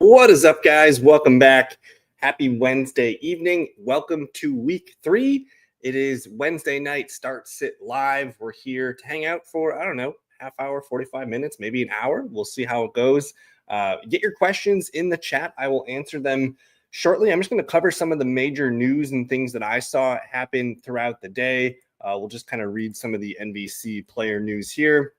What is up, guys? Welcome back. Happy Wednesday evening. Welcome to week 3. It is Wednesday night, Start Sit Live. We're here to hang out for, half hour, 45 minutes, maybe an hour. We'll see how it goes. Get your questions in the chat. I will answer them shortly. I'm just going to cover some of the major news and things that I saw happen throughout the day. We'll just kind of read some of the NBC player news here.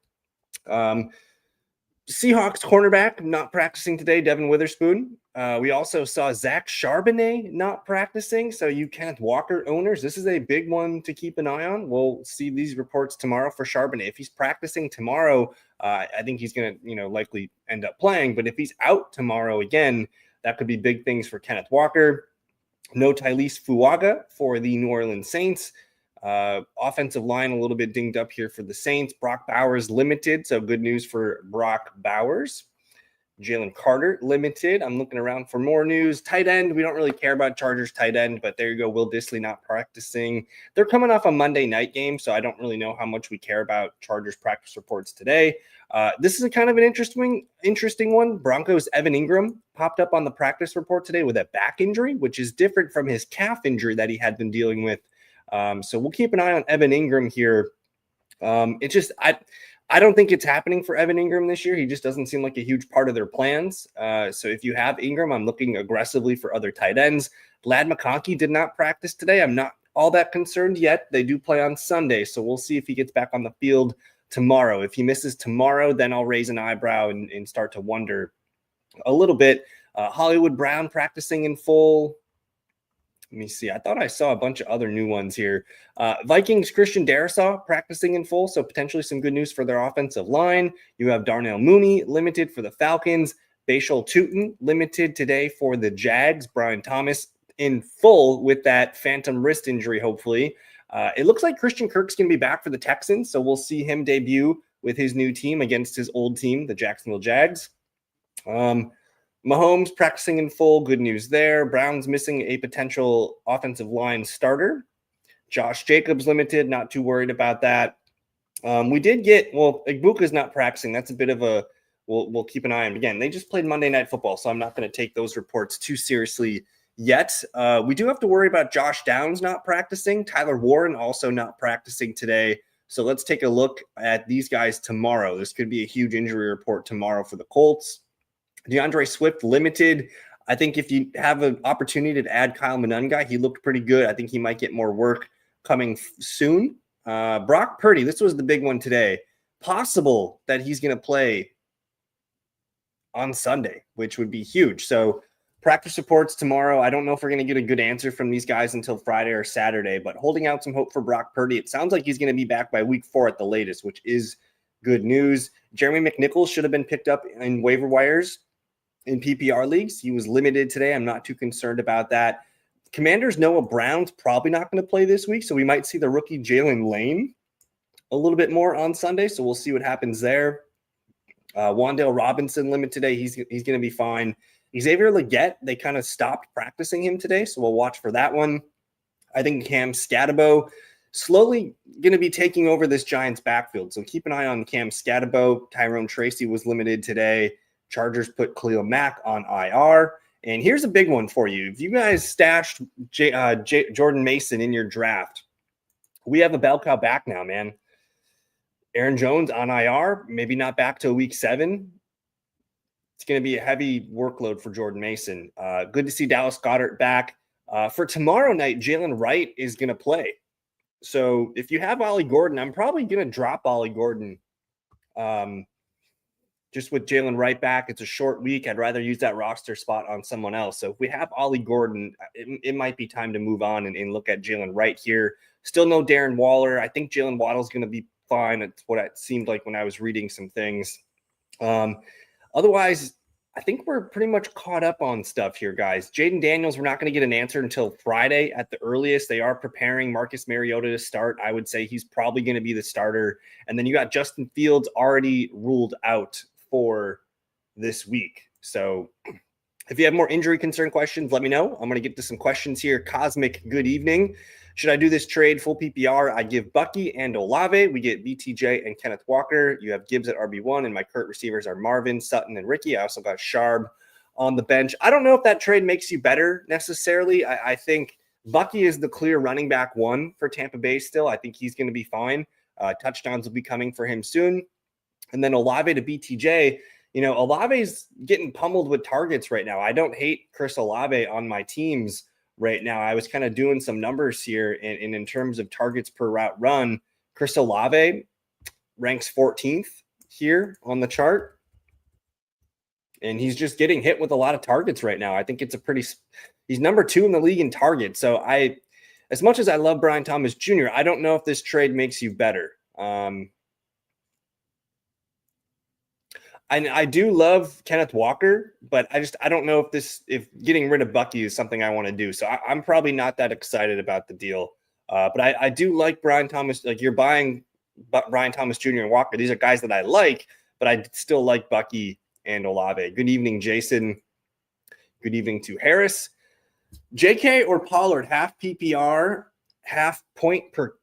Seahawks cornerback not practicing today, Devin Witherspoon. We also saw Zach Charbonnet not practicing. So you Kenneth Walker owners, this is a big one to keep an eye on. We'll see these reports tomorrow for Charbonnet. If he's practicing tomorrow, I think he's going to, likely end up playing. But if he's out tomorrow again, that could be big things for Kenneth Walker. No Tylise Fuaga for the New Orleans Saints. Offensive line a little bit dinged up here for the Saints. Brock Bowers limited, so good news for Brock Bowers. Jalen Carter limited. I'm looking around for more news. Tight end, we don't really care about Chargers tight end, but there you go. Will Dissly not practicing. They're coming off a Monday night game, so I don't really know how much we care about Chargers practice reports today. This is a kind of an interesting one. Broncos Evan Ingram popped up on the practice report today with a back injury, which is different from his calf injury that he had been dealing with. So we'll keep an eye on Evan Ingram here. It's just, I don't think it's happening for Evan Ingram this year. He just doesn't seem like a huge part of their plans. So if you have Ingram, I'm looking aggressively for other tight ends. Ladd McConkey did not practice today. I'm not all that concerned yet. They do play on Sunday, so we'll see if he gets back on the field tomorrow. If he misses tomorrow, then I'll raise an eyebrow and start to wonder a little bit. Hollywood Brown practicing in full. Let me see. I thought I saw a bunch of other new ones here. Vikings Christian Darrisaw practicing in full, so potentially some good news for their offensive line. You have Darnell Mooney limited for the Falcons. Bashal Tutin limited today for the Jags. Brian Thomas in full with that phantom wrist injury, hopefully. It looks like Christian Kirk's going to be back for the Texans, so we'll see him debut with his new team against his old team, the Jacksonville Jags. Mahomes practicing in full. Good news there. Browns missing a potential offensive line starter. Josh Jacobs limited. Not too worried about that. We did get, Igbuka's not practicing. That's a bit of a, we'll keep an eye on. Again, they just played Monday Night Football, so I'm not going to take those reports too seriously yet. We do have to worry about Josh Downs not practicing. Tyler Warren also not practicing today. So let's take a look at these guys tomorrow. This could be a huge injury report tomorrow for the Colts. DeAndre Swift limited. I think if you have an opportunity to add Kyle Monangai, he looked pretty good. I think he might get more work coming soon. Brock Purdy, this was the big one today. Possible that he's going to play on Sunday, which would be huge. So practice reports tomorrow. I don't know if we're going to get a good answer from these guys until Friday or Saturday, but holding out some hope for Brock Purdy. It sounds like he's going to be back by week 4 at the latest, which is good news. Jeremy McNichols should have been picked up in waiver wires in PPR leagues. He was limited today. I'm not too concerned about that. Commanders Noah Brown's probably not going to play this week, so we might see the rookie Jalen Lane a little bit more on Sunday, so we'll see what happens there. Wan'Dale Robinson limited today. He's going to be fine. Xavier Legette, they kind of stopped practicing him today, so we'll watch for that one. I think Cam Scatabo slowly going to be taking over this Giants backfield, so keep an eye on Cam Scatabo. Tyrone Tracy was limited today. Chargers put Khalil Mack on IR. And here's a big one for you. If you guys stashed Jordan Mason in your draft, we have a bell cow back now, man. Aaron Jones on IR, maybe not back till week 7. It's going to be a heavy workload for Jordan Mason. Good to see Dallas Goedert back. For tomorrow night, Jalen Wright is going to play. So if you have Ollie Gordon, I'm probably going to drop Ollie Gordon. Just with Jalen Wright back, it's a short week. I'd rather use that roster spot on someone else. So if we have Ollie Gordon, it might be time to move on and look at Jalen Wright here. Still no Darren Waller. I think Jalen Waddle's going to be fine. It's what it seemed like when I was reading some things. Otherwise, I think we're pretty much caught up on stuff here, guys. Jaden Daniels, we're not going to get an answer until Friday at the earliest. They are preparing Marcus Mariota to start. I would say he's probably going to be the starter. And then you got Justin Fields already ruled out for this week. So if you have more injury concern questions, let me know. I'm going to get to some questions here. Cosmic, good evening. Should I do this trade full PPR? I give Bucky and Olave. We get BTJ and Kenneth Walker. You have Gibbs at RB1, and my current receivers are Marvin, Sutton, and Ricky. I also got Sharb on the bench. I don't know if that trade makes you better necessarily. I think Bucky is the clear running back one for Tampa Bay still. I think he's going to be fine. Touchdowns will be coming for him soon. And then Olave to BTJ. Olave's getting pummeled with targets right now. I don't hate Chris Olave on my teams right now. I was kind of doing some numbers here, and in terms of targets per route run, Chris Olave ranks 14th here on the chart. And he's just getting hit with a lot of targets right now. I think it's he's number 2 in the league in targets. So as much as I love Brian Thomas Jr., I don't know if this trade makes you better. I do love Kenneth Walker, but I don't know if getting rid of Bucky is something I want to do. So I'm probably not that excited about the deal. But I do like Brian Thomas. Like, you're buying Brian Thomas Jr. and Walker. These are guys that I like, but I still like Bucky and Olave. Good evening, Jason. Good evening to Harris. JK or Pollard, half PPR, half point per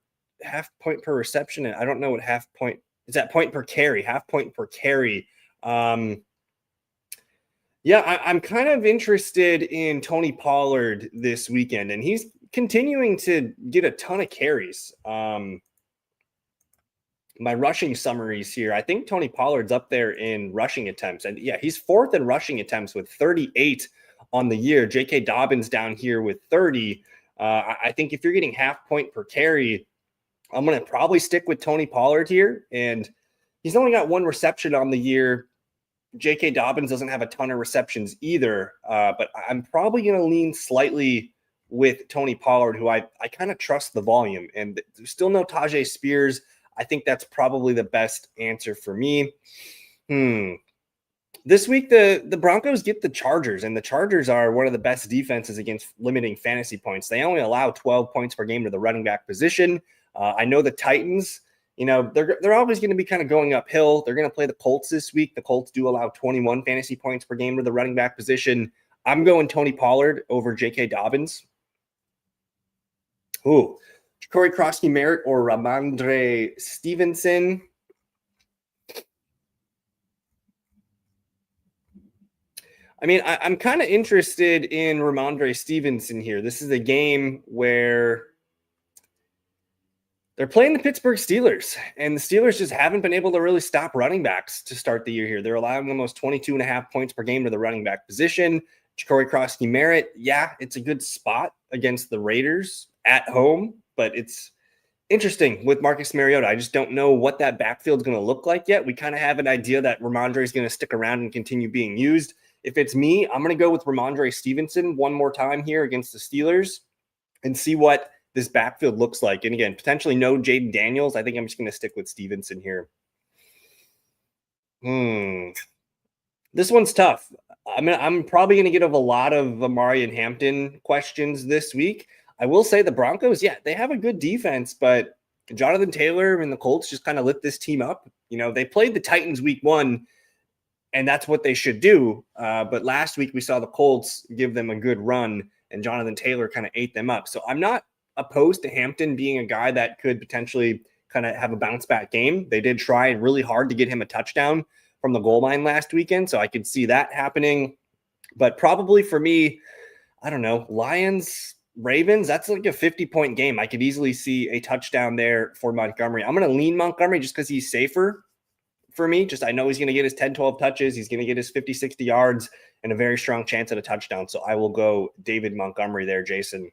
reception. And I don't know what half point is. That point per carry, half point per carry. I'm kind of interested in Tony Pollard this weekend, and he's continuing to get a ton of carries. My rushing summaries here, I think Tony Pollard's up there in rushing attempts. And yeah, he's 4th in rushing attempts with 38 on the year. J.K. Dobbins down here with 30. I think if you're getting half point per carry, I'm going to probably stick with Tony Pollard here. And he's only got 1 reception on the year. J.K. Dobbins doesn't have a ton of receptions either. But I'm probably going to lean slightly with Tony Pollard, who I kind of trust the volume. And there's still no Tajay Spears. I think that's probably the best answer for me. This week, the Broncos get the Chargers, and the Chargers are one of the best defenses against limiting fantasy points. They only allow 12 points per game to the running back position. I know the Titans, they're always going to be kind of going uphill. They're going to play the Colts this week. The Colts do allow 21 fantasy points per game to the running back position. I'm going Tony Pollard over J.K. Dobbins. Ooh. Corey Krosky Merritt or Ramondre Stevenson. I mean, I'm kind of interested in Ramondre Stevenson here. This is a game where they're playing the Pittsburgh Steelers, and the Steelers just haven't been able to really stop running backs to start the year here. They're allowing almost 22.5 points per game to the running back position. Corey Krosky Merritt, yeah, it's a good spot against the Raiders at home, but it's interesting with Marcus Mariota. I just don't know what that backfield is going to look like yet. We kind of have an idea that Ramondre is going to stick around and continue being used. If it's me, I'm going to go with Ramondre Stevenson one more time here against the Steelers and see what this backfield looks like. And again, potentially no Jaden Daniels. I think I'm just going to stick with Stevenson here. This one's tough. I'm probably going to get a lot of Amari and Hampton questions this week. I will say the Broncos, yeah, they have a good defense, but Jonathan Taylor and the Colts just kind of lit this team up. They played the Titans week 1, and that's what they should do. But last week we saw the Colts give them a good run, and Jonathan Taylor kind of ate them up. So I'm not opposed to Hampton being a guy that could potentially kind of have a bounce back game. They did try really hard to get him a touchdown from the goal line last weekend, so I could see that happening. But probably for me, I don't know, Lions, Ravens, that's like a 50-point game. I could easily see a touchdown there for Montgomery. I'm going to lean Montgomery just because he's safer for me. I know he's going to get his 10, 12 touches. He's going to get his 50, 60 yards and a very strong chance at a touchdown. So I will go David Montgomery there, Jason.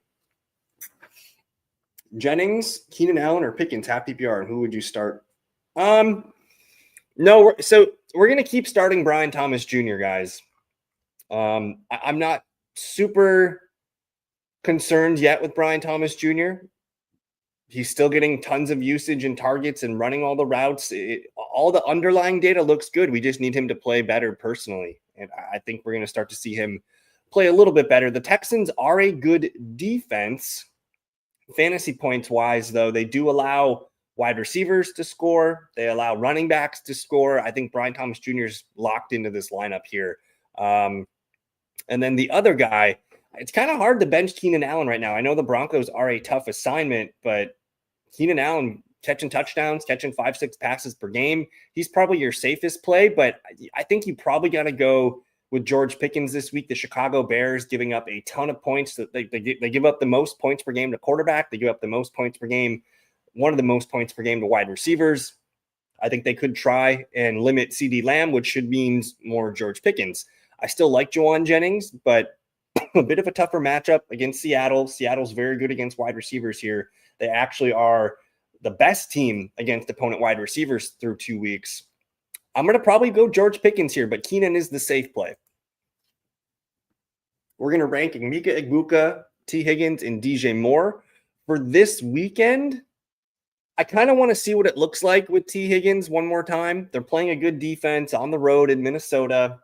Jennings, Keenan Allen, or Pickens, half PPR, and who would you start? No, so we're going to keep starting Brian Thomas Jr., guys. I'm not super concerned yet with Brian Thomas Jr. He's still getting tons of usage and targets and running all the routes. All the underlying data looks good. We just need him to play better personally. And I think we're going to start to see him play a little bit better. The Texans are a good defense. Fantasy points wise, though, they do allow wide receivers to score. They allow running backs to score. I think Brian Thomas Jr. is locked into this lineup here. And then the other guy, it's kind of hard to bench Keenan Allen right now. I know the Broncos are a tough assignment, but Keenan Allen catching touchdowns, catching 5-6 passes per game. He's probably your safest play, but I think you probably got to go with George Pickens this week. The Chicago Bears giving up a ton of points. They give up the most points per game to quarterback. They give up the most points per game, one of the most points per game to wide receivers. I think they could try and limit CeeDee Lamb, which should mean more George Pickens. I still like Jauan Jennings, but a bit of a tougher matchup against Seattle. Seattle's very good against wide receivers here. They actually are the best team against opponent wide receivers through 2 weeks. I'm going to probably go George Pickens here, but Keenan is the safe play. We're going to rank Emeka Egbuka, T. Higgins, and DJ Moore. For this weekend, I kind of want to see what it looks like with T. Higgins one more time. They're playing a good defense on the road in Minnesota.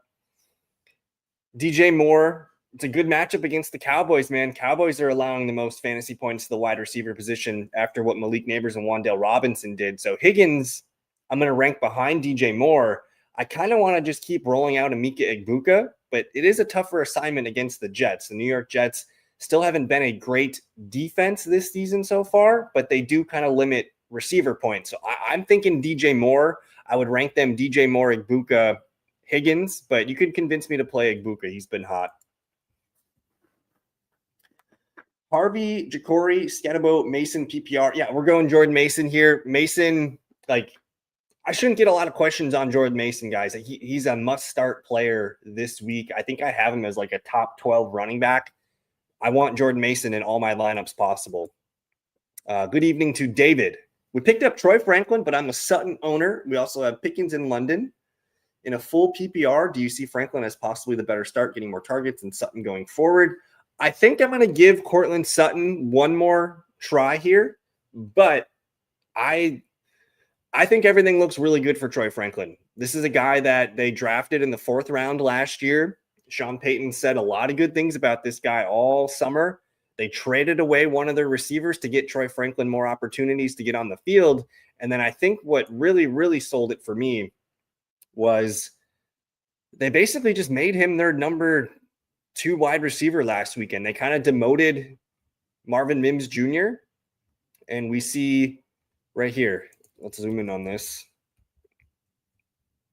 DJ Moore, it's a good matchup against the Cowboys, man. Cowboys are allowing the most fantasy points to the wide receiver position after what Malik Nabers and Wan'Dale Robinson did. So Higgins, I'm going to rank behind DJ Moore. I kind of want to just keep rolling out Emeka Egbuka, but it is a tougher assignment against the Jets. The New York Jets still haven't been a great defense this season so far, but they do kind of limit receiver points. So I'm thinking DJ Moore. I would rank them DJ Moore, Egbuka, Higgins, but you could convince me to play Egbuka. He's been hot. Harvey, Jacory, Scatterbo, Mason, PPR. Yeah, we're going Jordan Mason here. Mason, I shouldn't get a lot of questions on Jordan Mason, guys. He's a must-start player this week. I think I have him as a top 12 running back. I want Jordan Mason in all my lineups possible. Good evening to David. We picked up Troy Franklin, but I'm a Sutton owner. We also have Pickens in London. In a full PPR, do you see Franklin as possibly the better start, getting more targets than Sutton going forward? I think I'm going to give Courtland Sutton one more try here, but I think everything looks really good for Troy Franklin. This is a guy that they drafted in the 4th round last year. Sean Payton said a lot of good things about this guy all summer. They traded away one of their receivers to get Troy Franklin more opportunities to get on the field. And then I think what really, really sold it for me was they basically just made him their number 2 wide receiver last weekend. They kind of demoted Marvin Mims Jr. And we see right here, let's zoom in on this.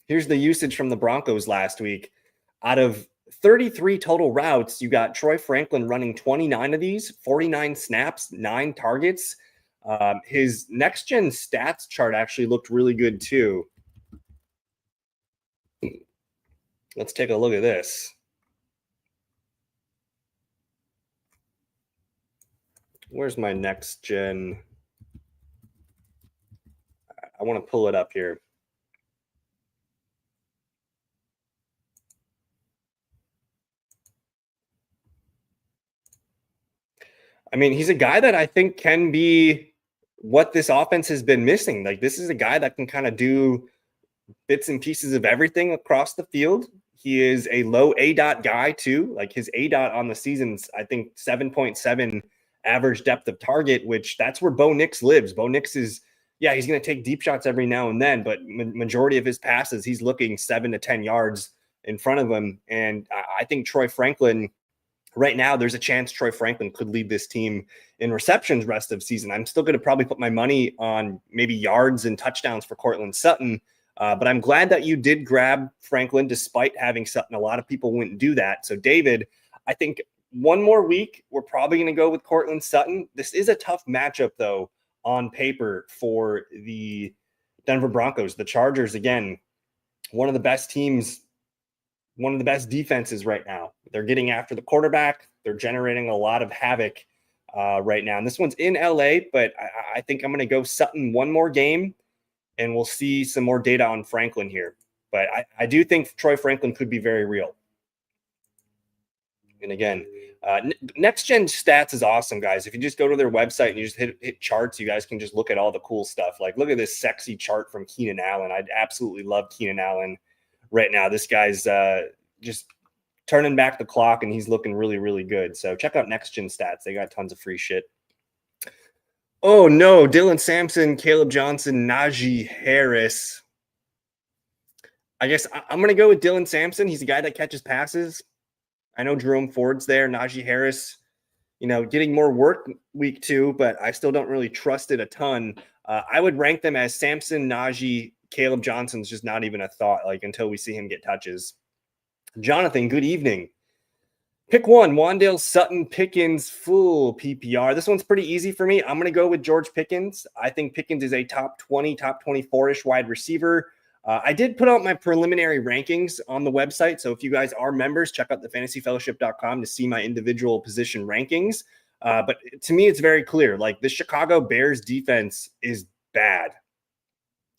Here's the usage from the Broncos last week. Out of 33 total routes, you got Troy Franklin running 29 of these, 49 snaps, 9 targets. His next-gen stats chart actually looked really good too. Let's take a look at this. Where's my next-gen? I want to pull it up here. I mean, he's a guy that I think can be what this offense has been missing. This is a guy that can kind of do bits and pieces of everything across the field. He is a low ADOT guy too. His ADOT on the season's, I think, 7.7 average depth of target, which that's where Bo Nix lives. Bo Nix is, he's going to take deep shots every now and then, but majority of his passes, he's looking 7 to 10 yards in front of him. And I think Troy Franklin, right now, there's a chance Troy Franklin could lead this team in receptions rest of season. I'm still going to probably put my money on maybe yards and touchdowns for Courtland Sutton. But I'm glad that you did grab Franklin despite having Sutton. A lot of people wouldn't do that. So, David, I think one more week, we're probably going to go with Courtland Sutton. This is a tough matchup, though, on paper for the Denver Broncos. The Chargers, again, one of the best teams, one of the best defenses right now. They're getting after the quarterback. They're generating a lot of havoc right now. And this one's in LA, but I think I'm going to go Sutton one more game. And we'll see some more data on Franklin here. But I do think Troy Franklin could be very real. And again, Next Gen Stats is awesome, guys. If you just go to their website and you just hit charts, you guys can just look at all the cool stuff. Look at this sexy chart from Keenan Allen. I absolutely love Keenan Allen right now. This guy's just turning back the clock, and he's looking really, really good. So check out Next Gen Stats. They got tons of free shit. Oh, no. Dylan Sampson, Caleb Johnson, Najee Harris. I guess I'm going to go with Dylan Sampson. He's a guy that catches passes. I know Jerome Ford's there. Najee Harris, getting more work week 2, but I still don't really trust it a ton. I would rank them as Sampson, Najee, Caleb Johnson's just not even a thought, until we see him get touches. Jonathan, good evening. Pick one, Wandale Sutton Pickens, full PPR. This one's pretty easy for me. I'm going to go with George Pickens. I think Pickens is a top 20, top 24-ish wide receiver. I did put out my preliminary rankings on the website. So if you guys are members, check out thefantasyfellowship.com to see my individual position rankings. But to me, it's very clear. Like, the Chicago Bears defense is bad.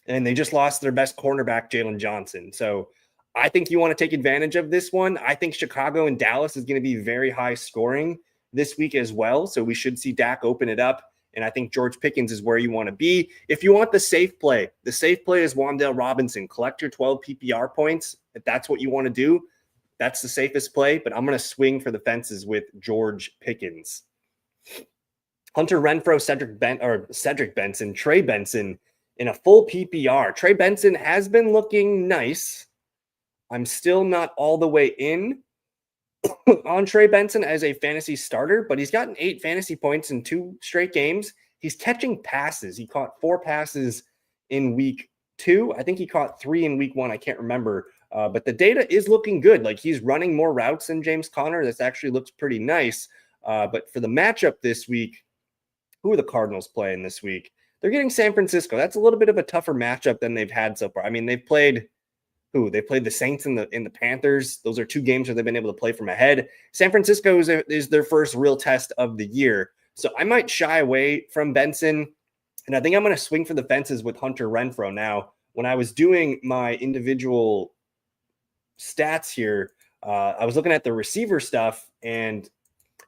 And they just lost their best cornerback, Jalen Johnson. So I think you want to take advantage of this one. I think Chicago and Dallas is going to be very high scoring this week as well. So we should see Dak open it up. And I think George Pickens is where you want to be. If you want the safe play is Wan'Dale Robinson. Collect your 12 PPR points. If that's what you want to do, that's the safest play. But I'm going to swing for the fences with George Pickens. Hunter Renfrow, Cedric Benson, Trey Benson in a full PPR. Trey Benson has been looking nice. I'm still not all the way in on Trey Benson as a fantasy starter, but he's gotten 8 fantasy points in 2 straight games. He's catching passes. He caught 4 passes in week 2. I think he caught 3 in week 1. I can't remember. But the data is looking good. Like, he's running more routes than James Conner. This actually looks pretty nice. But for the matchup this week, who are the Cardinals playing this week? They're getting San Francisco. That's a little bit of a tougher matchup than they've had so far. I mean, they've played They played the Saints and the Panthers. Those are 2 games where they've been able to play from ahead. San Francisco is their first real test of the year. So I might shy away from Benson, and I think I'm going to swing for the fences with Hunter Renfrow. Now, when I was doing my individual stats here, I was looking at the receiver stuff, and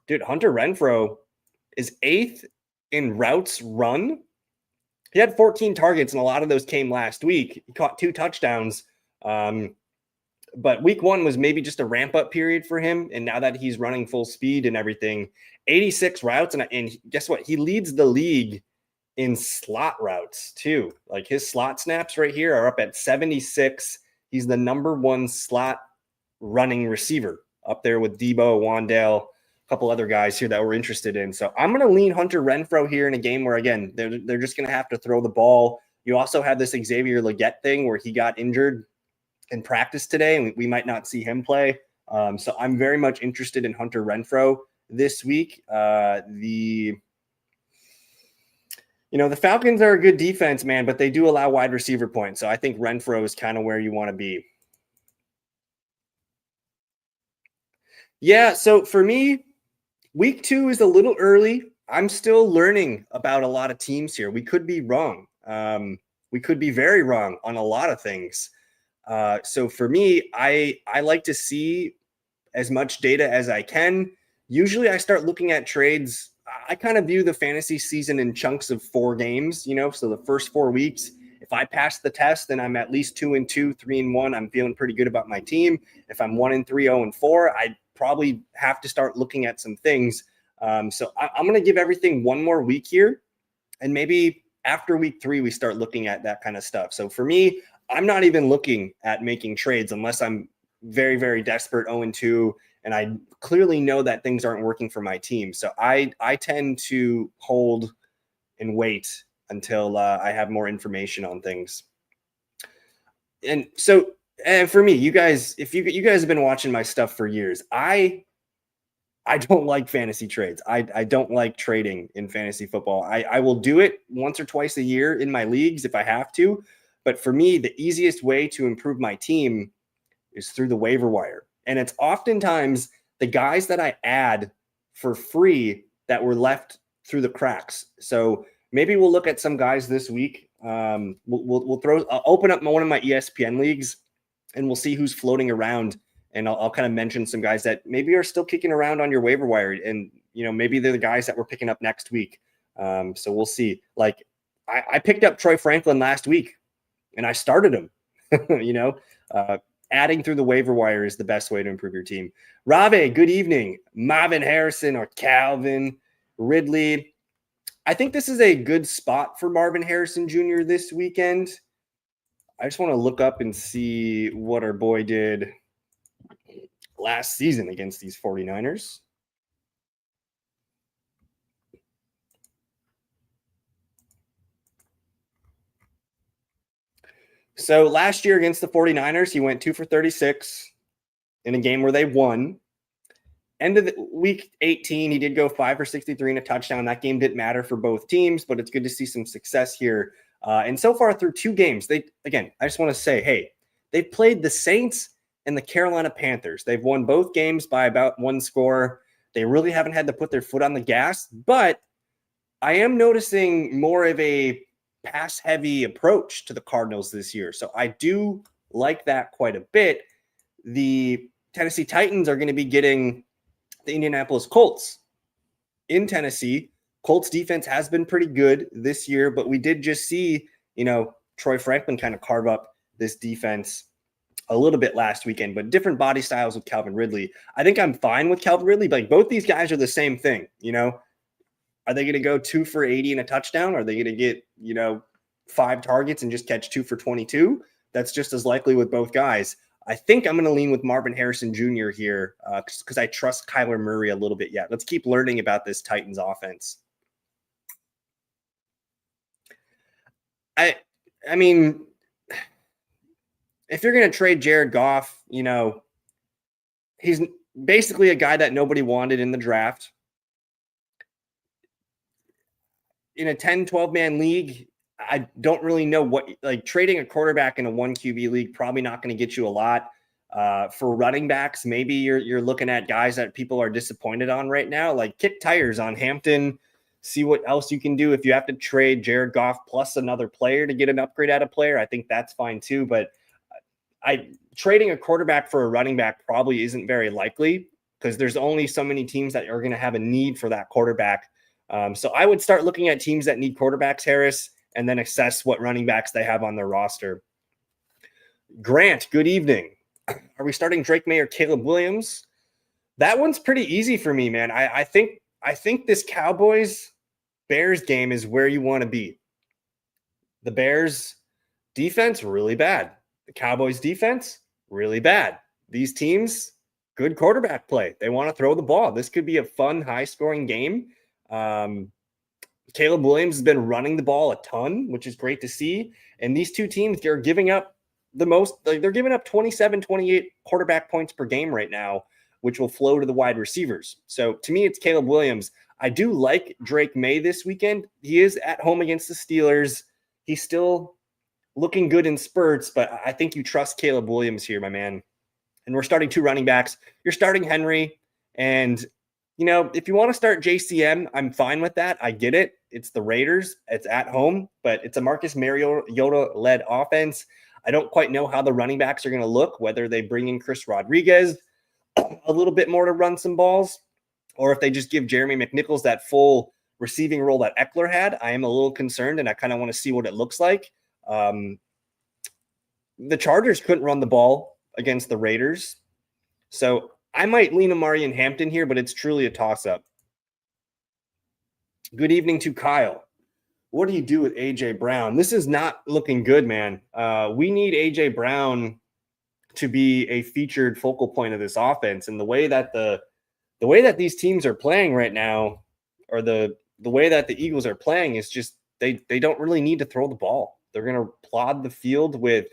dude, Hunter Renfrow is 8th in routes run. He had 14 targets, and a lot of those came last week. He caught 2 touchdowns. But week 1 was maybe just a ramp up period for him. And now that he's running full speed and everything, 86 routes. And guess what? He leads the league in slot routes too. Like, his slot snaps right here are up at 76. He's the number 1 slot running receiver, up there with Debo, Wan'Dale, a couple other guys here that we're interested in. So I'm going to lean Hunter Renfrow here in a game where, again, they're just going to have to throw the ball. You also have this Xavier Legette thing where he got injured in practice today, and we might not see him play. So I'm very much interested in Hunter Renfrow this week. The Falcons are a good defense, man, but they do allow wide receiver points. So I think Renfrow is kind of where you want to be. Yeah, so for me, week 2 is a little early. I'm still learning about a lot of teams here. We could be wrong. We could be very wrong on a lot of things. So for me, I like to see as much data as I can. Usually I start looking at trades. I kind of view the fantasy season in chunks of 4 games, so the first 4 weeks, if I pass the test, then I'm at least 2-2, 3-1. I'm feeling pretty good about my team. If I'm 1-3, 0-4, I probably have to start looking at some things. So I'm going to give everything 1 more week here. And maybe after week 3, we start looking at that kind of stuff. So for me, I'm not even looking at making trades unless I'm very, very desperate, 0-2, and I clearly know that things aren't working for my team. So I tend to hold and wait until I have more information on things. And so, for me, you guys, if you guys have been watching my stuff for years, I don't like fantasy trades. I don't like trading in fantasy football. I will do it once or twice a year in my leagues if I have to. But for me, the easiest way to improve my team is through the waiver wire. And it's oftentimes the guys that I add for free that were left through the cracks. So maybe we'll look at some guys this week. I'll open up one of my ESPN leagues and we'll see who's floating around. And I'll kind of mention some guys that maybe are still kicking around on your waiver wire. And, maybe they're the guys that we're picking up next week. So we'll see. Like, I picked up Troy Franklin last week and I started him, adding through the waiver wire is the best way to improve your team. Rave, good evening. Marvin Harrison or Calvin Ridley. I think this is a good spot for Marvin Harrison Jr. this weekend. I just want to look up and see what our boy did last season against these 49ers. So last year against the 49ers, he went 2 for 36 in a game where they won. End of the week 18, he did go 5 for 63 and a touchdown. That game didn't matter for both teams, but it's good to see some success here. And so far through 2 games, I just want to say, hey, they've played the Saints and the Carolina Panthers. They've won both games by about 1 score. They really haven't had to put their foot on the gas, but I am noticing more of a pass-heavy approach to the Cardinals this year. So I do like that quite a bit. The Tennessee Titans are going to be getting the Indianapolis Colts in Tennessee. Colts defense has been pretty good this year, but we did just see, Troy Franklin kind of carve up this defense a little bit last weekend, but different body styles with Calvin Ridley. I think I'm fine with Calvin Ridley, but both these guys are the same thing. Are they going to go 2 for 80 and a touchdown? Are they going to get, 5 targets and just catch 2 for 22? That's just as likely with both guys. I think I'm going to lean with Marvin Harrison Jr. here because I trust Kyler Murray a little bit yet. Let's keep learning about this Titans offense. I mean, if you're going to trade Jared Goff, he's basically a guy that nobody wanted in the draft. In a 10, 12-man league, I don't really know trading a quarterback in a 1 QB league, probably not going to get you a lot. For running backs, maybe you're looking at guys that people are disappointed on right now, like kick tires on Hampton, see what else you can do. If you have to trade Jared Goff plus another player to get an upgrade at a player, I think that's fine too. But trading a quarterback for a running back probably isn't very likely because there's only so many teams that are going to have a need for that quarterback. So I would start looking at teams that need quarterbacks, Harris, and then assess what running backs they have on their roster. Grant, good evening. Are we starting Drake May or Caleb Williams? That one's pretty easy for me, man. I think this Cowboys-Bears game is where you want to be. The Bears defense, really bad. The Cowboys defense, really bad. These teams, good quarterback play. They want to throw the ball. This could be a fun, high-scoring game. Caleb Williams has been running the ball a ton, which is great to see. And these two teams, they're giving up the most. They're giving up 27, 28 quarterback points per game right now, which will flow to the wide receivers. So to me, it's Caleb Williams. I do like Drake May this weekend. He is at home against the Steelers. He's still looking good in spurts, but I think you trust Caleb Williams here, my man. And we're starting 2 running backs. You're starting Henry. And, if you want to start JCM, I'm fine with that. I get it. It's the Raiders. It's at home, but it's a Marcus Mariota-led offense. I don't quite know how the running backs are going to look, whether they bring in Chris Rodriguez a little bit more to run some balls, or if they just give Jeremy McNichols that full receiving role that Eckler had. I am a little concerned, and I kind of want to see what it looks like. The Chargers couldn't run the ball against the Raiders. So I might lean Amari and Hampton here, but it's truly a toss-up. Good evening to Kyle. What do you do with A.J. Brown? This is not looking good, man. We need A.J. Brown to be a featured focal point of this offense. And the way that these teams are playing right now, or the way that the Eagles are playing, is just they don't really need to throw the ball. They're going to plod the field with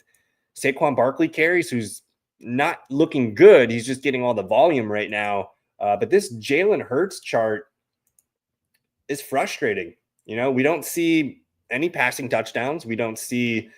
Saquon Barkley carries, who's not looking good. He's just getting all the volume right now. But this Jalen Hurts chart is frustrating. We don't see any passing touchdowns. We don't see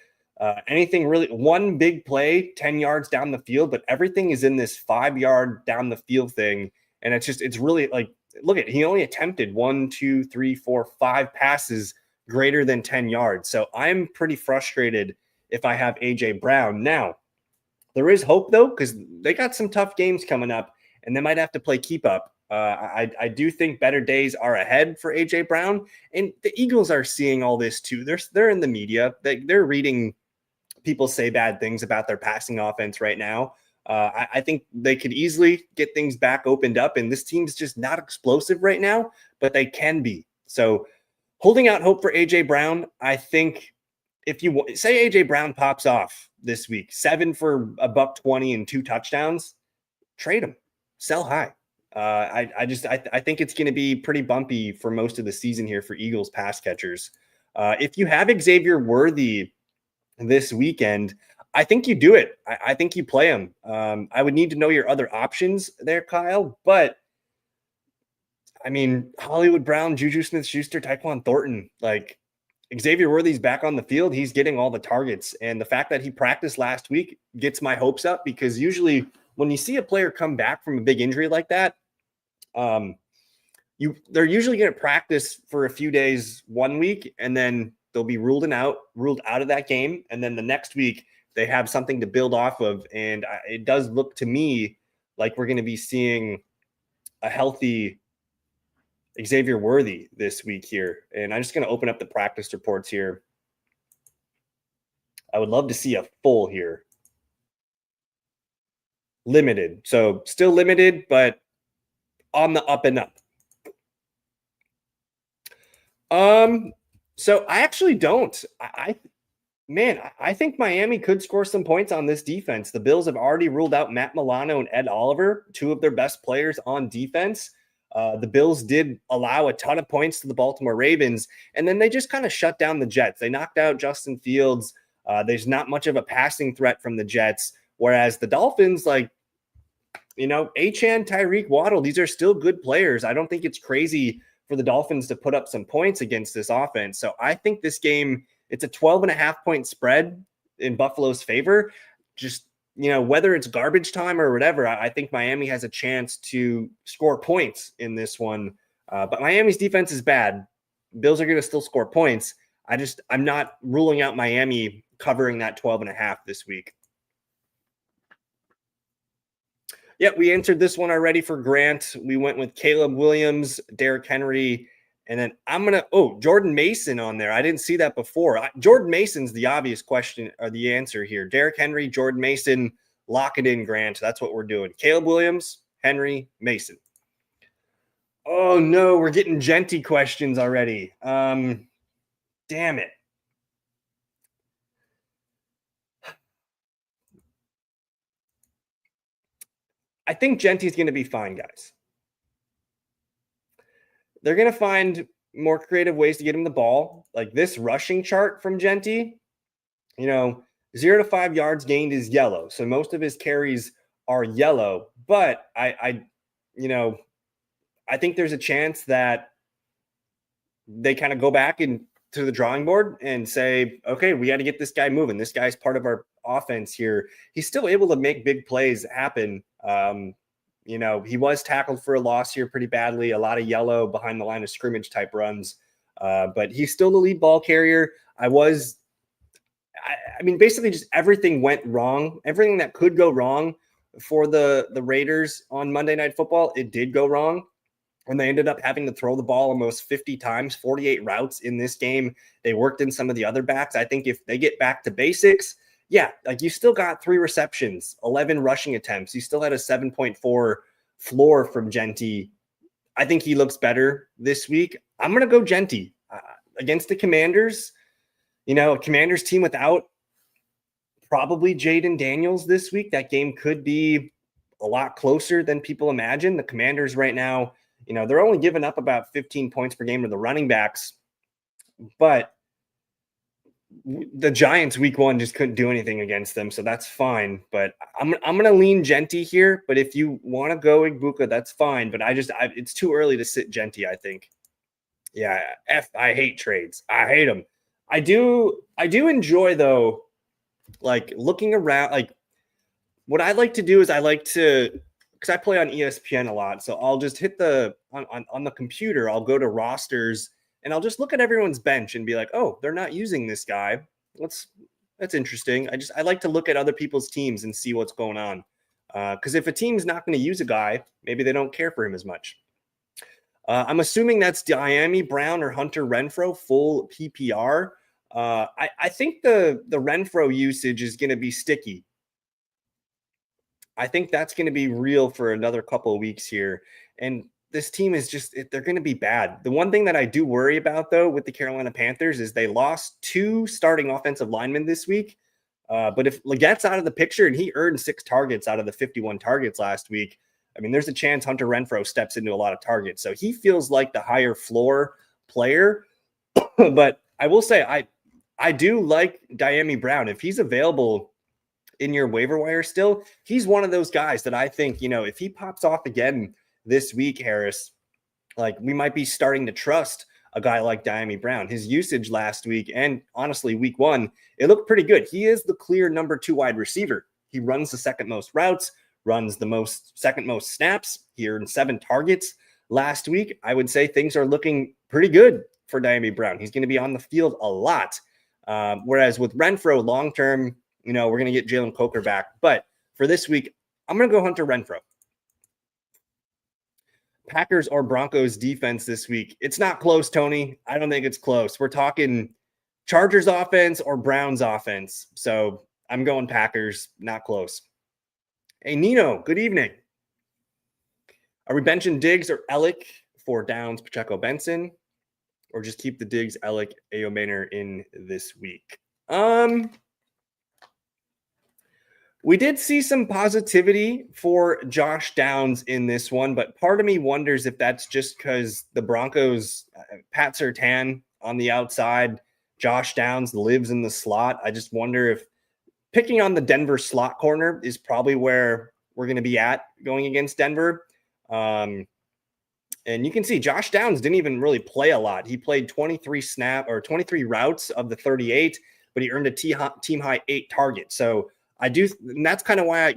anything really. One big play, 10 yards down the field, but everything is in this 5-yard down the field thing. And it's really like, look at, he only attempted 1, 2, 3, 4, 5 passes greater than 10 yards. So I'm pretty frustrated if I have A.J. Brown. Now, there is hope, though, because they got some tough games coming up, and they might have to play keep up. I do think better days are ahead for A.J. Brown, and the Eagles are seeing all this, too. They're in the media. They're reading people say bad things about their passing offense right now. I think they could easily get things back opened up, and this team's just not explosive right now, but they can be. So holding out hope for A.J. Brown. I think if you say A.J. Brown pops off this week, 7 for $120 and 2 touchdowns, trade him, sell high. I think it's going to be pretty bumpy for most of the season here for Eagles pass catchers. If you have Xavier Worthy this weekend, I think you do it. I think you play him. I would need to know your other options there, Kyle. But I mean, Hollywood Brown, Juju Smith-Schuster, Tyquan Thornton, like Xavier Worthy's back on the field. He's getting all the targets. And the fact that he practiced last week gets my hopes up, because usually when you see a player come back from a big injury like that, they're usually going to practice for a few days 1 week, and then they'll be ruled out of that game. And then the next week they have something to build off of. And it does look to me like we're going to be seeing a healthy Xavier Worthy this week here. And I'm just going to open up the practice reports here. I would love to see a full here. Limited. So still limited, but on the up and up. So I actually don't. I think Miami could score some points on this defense. The Bills have already ruled out Matt Milano and Ed Oliver, two of their best players on defense. The Bills did allow a ton of points to the Baltimore Ravens, and then they just kind of shut down the Jets. They knocked out Justin Fields. There's not much of a passing threat from the Jets, whereas the Dolphins, like, Achane, Tyreek, Waddle, these are still good players. I don't think it's crazy for the Dolphins to put up some points against this offense. So I think this game, it's a 12.5-point spread in Buffalo's favor. Just, whether it's garbage time or whatever, I think Miami has a chance to score points in this one. But Miami's defense is bad. Bills are going to still score points. I'm not ruling out Miami covering that 12.5 this week. Yeah, we answered this one already for Grant. We went with Caleb Williams, Derrick Henry, and then Jordan Mason on there. I didn't see that before. Jordan Mason's the obvious question or the answer here. Derrick Henry, Jordan Mason, lock it in, Grant. That's what we're doing. Caleb Williams, Henry, Mason. Oh, no, we're getting Genty questions already. Damn it. I think Genty's going to be fine, guys. They're going to find more creative ways to get him the ball. Like this rushing chart from Genty, 0 to 5 yards gained is yellow. So most of his carries are yellow. But I think there's a chance that they kind of go back to the drawing board and say, okay, we got to get this guy moving. This guy's part of our offense here. He's still able to make big plays happen. He was tackled for a loss here pretty badly, a lot of yellow behind the line of scrimmage type runs. But he's still the lead ball carrier. Basically just everything went wrong. Everything that could go wrong for the Raiders on Monday Night Football, it did go wrong. And they ended up having to throw the ball almost 50 times, 48 routes in this game. They worked in some of the other backs. I think if they get back to basics, yeah, like you still got 3 receptions, 11 rushing attempts. You still had a 7.4 floor from Genty. I think he looks better this week. I'm going to go Genty against the Commanders. A Commanders team without probably Jaden Daniels this week. That game could be a lot closer than people imagine. The Commanders right now, they're only giving up about 15 points per game to the running backs, but the Giants week 1 just couldn't do anything against them. So that's fine. But I'm going to lean Genty here. But if you want to go Igbukah, that's fine. But it's too early to sit Genty, I think. Yeah. I hate trades. I hate them. I do enjoy though, like looking around, like what I like to do is because I play on ESPN a lot. So I'll just hit on the computer, I'll go to rosters and I'll just look at everyone's bench and be like, oh, they're not using this guy. That's interesting. I like to look at other people's teams and see what's going on. Because if a team's not going to use a guy, maybe they don't care for him as much. I'm assuming that's Dyami Brown or Hunter Renfrow, full PPR. I think the Renfrow usage is going to be sticky. I think that's going to be real for another couple of weeks here. And this team is they're going to be bad. The one thing that I do worry about, though, with the Carolina Panthers is they lost 2 starting offensive linemen this week. But if Legette's out of the picture and he earned 6 targets out of the 51 targets last week, there's a chance Hunter Renfrow steps into a lot of targets. So he feels like the higher floor player. But I will say, I do like Dyami Brown. If he's available, in your waiver wire still, he's one of those guys that I think, if he pops off again this week, Harris, like we might be starting to trust a guy like Dyami Brown. His usage last week and honestly week 1, it looked pretty good. He is the clear number 2 wide receiver. He runs the second most routes, runs the second most snaps. He earned 7 targets last week. I would say things are looking pretty good for Dyami Brown. He's going to be on the field a lot. Whereas with Renfrow long-term, we're going to get Jalen Coker back. But for this week, I'm going to go Hunter Renfrow. Packers or Broncos defense this week. It's not close, Tony. I don't think it's close. We're talking Chargers offense or Browns offense. So I'm going Packers, not close. Hey, Nino, good evening. Are we benching Diggs or Ellick for Downs, Pacheco, Benson? Or just keep the Diggs, Ellick, Ayomaner in this week? We did see some positivity for Josh Downs in this one, but part of me wonders if that's just because the Broncos, Pat Surtain on the outside, Josh Downs lives in the slot. I just wonder if picking on the Denver slot corner is probably where we're going to be at going against Denver. And you can see Josh Downs didn't even really play a lot. He played 23 routes of the 38, but he earned a team high 8 targets. So and that's kind of why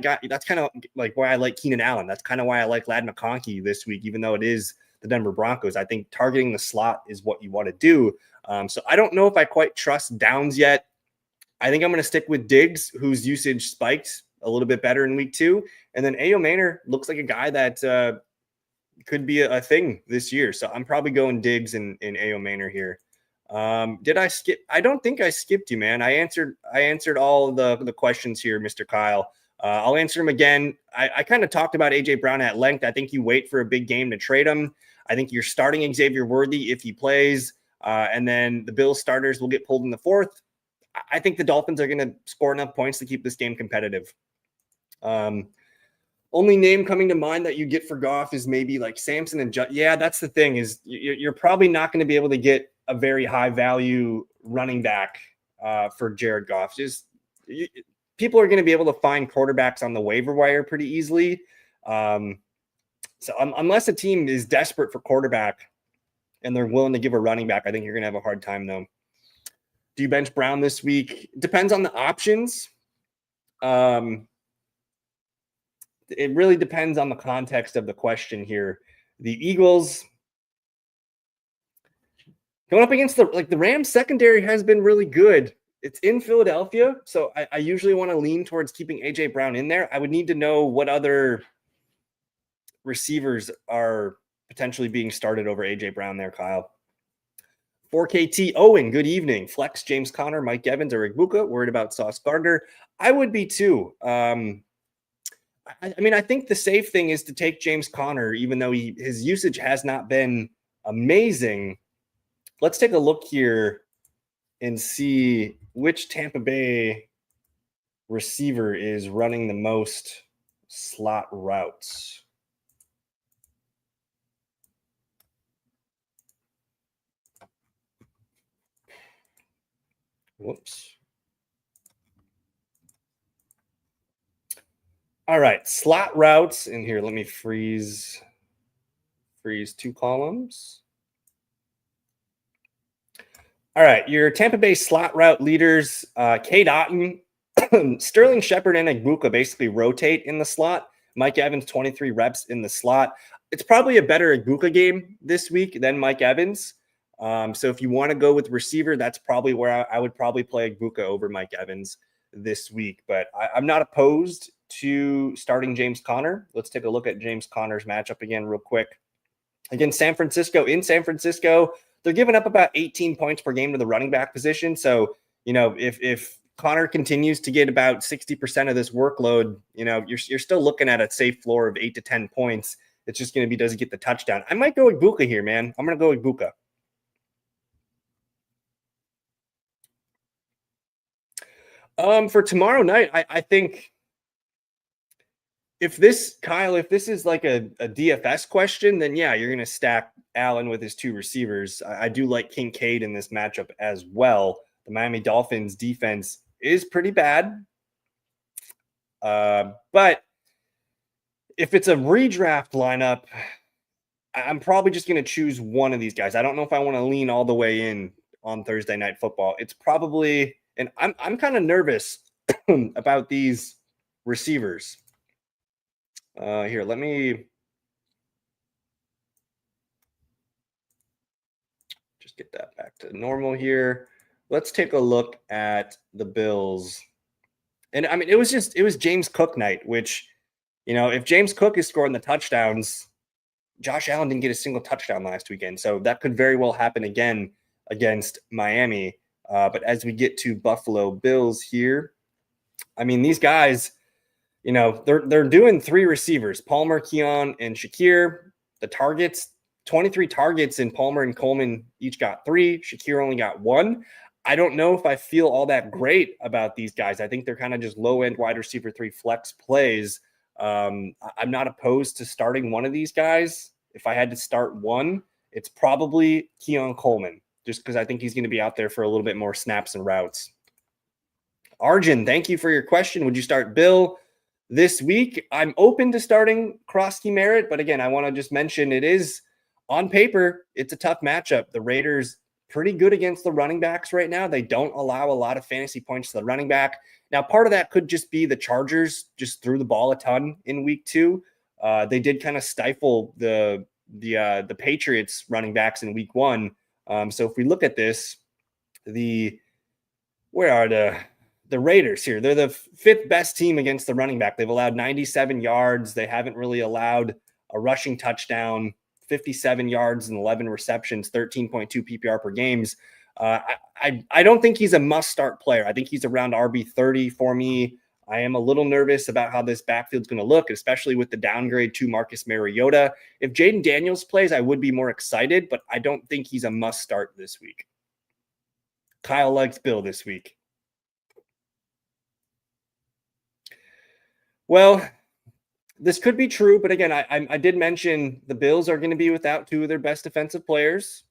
why I like Keenan Allen. That's kind of why I like Ladd McConkey this week, even though it is the Denver Broncos. I think targeting the slot is what you want to do. So I don't know if I quite trust Downs yet. I think I'm going to stick with Diggs, whose usage spiked a little bit better in week 2. And then Ayomaner looks like a guy that could be a thing this year. So I'm probably going Diggs and Ayomaner here. Did I skip? I don't think I skipped you, man. I answered all the questions here, Mr. Kyle. I'll answer them again. I kind of talked about AJ Brown at length. I think you wait for a big game to trade him. I think you're starting Xavier Worthy if he plays, and then the Bills starters will get pulled in the 4th. I think the Dolphins are going to score enough points to keep this game competitive. Only name coming to mind that you get for Goff is maybe like Samson and yeah, that's the thing is you're probably not going to be able to get a very high value running back for Jared Goff. People are going to be able to find quarterbacks on the waiver wire pretty easily. So unless a team is desperate for quarterback and they're willing to give a running back, I think you're going to have a hard time though. Do you bench Brown this week? Depends on the options. It really depends on the context of the question here. The Eagles going up against the Rams secondary has been really good. It's in Philadelphia, so I usually want to lean towards keeping AJ Brown in there. I would need to know what other receivers are potentially being started over AJ Brown there, Kyle. 4KT Owen, good evening. Flex, James Conner, Mike Evans, or Igbuka. Worried about Sauce Gardner. I would be too. I mean, I think the safe thing is to take James Conner, even though his usage has not been amazing. Let's take a look here and see which Tampa Bay receiver is running the most slot routes. Whoops. All right, slot routes in here. Let me freeze 2 columns. All right, your Tampa Bay slot route leaders, Cade Otton, Sterling Shepard, and Igbuka basically rotate in the slot. Mike Evans, 23 reps in the slot. It's probably a better Igbuka game this week than Mike Evans. So if you want to go with receiver, that's probably where I would probably play Igbuka over Mike Evans this week. But I'm not opposed to starting James Conner. Let's take a look at James Conner's matchup again real quick. Against San Francisco, they're giving up about 18 points per game to the running back position. So, if Conner continues to get about 60% of this workload, you're still looking at a safe floor of 8 to 10 points. It's just going to be, does he get the touchdown? I might go Igbuka here, man. I'm going to go Igbuka. For tomorrow night, I think if this is like a DFS question, then yeah, you're going to stack Allen with his 2 receivers. I do like Kincaid in this matchup as well. The Miami Dolphins defense is pretty bad. But if it's a redraft lineup, I'm probably just going to choose one of these guys. I don't know if I want to lean all the way in on Thursday Night Football. It's probably, and I'm kind of nervous about these receivers. Here, let me just get that back to normal here. Let's take a look at the Bills. And I mean, it was James Cook night, which, if James Cook is scoring the touchdowns, Josh Allen didn't get a single touchdown last weekend. So that could very well happen again against Miami. But as we get to Buffalo Bills here, I mean, these guys, they're doing three receivers, Palmer, Keon, and Shakir. The targets, 23 targets, and Palmer and Coleman each got 3. Shakir only got 1. I don't know if I feel all that great about these guys. I think they're kind of just low-end wide receiver 3 flex plays. I'm not opposed to starting one of these guys. If I had to start one, it's probably Keon Coleman, just because I think he's going to be out there for a little bit more snaps and routes. Arjun, thank you for your question. Would you start Bill this week? I'm open to starting Krosky Merritt, but again, I want to just mention it is on paper, it's a tough matchup. The Raiders pretty good against the running backs right now. They don't allow a lot of fantasy points to the running back. Now, part of that could just be the Chargers just threw the ball a ton in week 2. They did kind of stifle the Patriots running backs in week 1. So if we look at this, where are the Raiders here? They're the 5th best team against the running back. They've allowed 97 yards. They haven't really allowed a rushing touchdown, 57 yards and 11 receptions, 13.2 PPR per games. I don't think he's a must-start player. I think he's around RB 30 for me. I am a little nervous about how this backfield's going to look, especially with the downgrade to Marcus Mariota. If Jaden Daniels plays, I would be more excited, but I don't think he's a must-start this week. Kyle likes Bill this week. Well, this could be true, but again, I did mention the Bills are going to be without 2 of their best defensive players,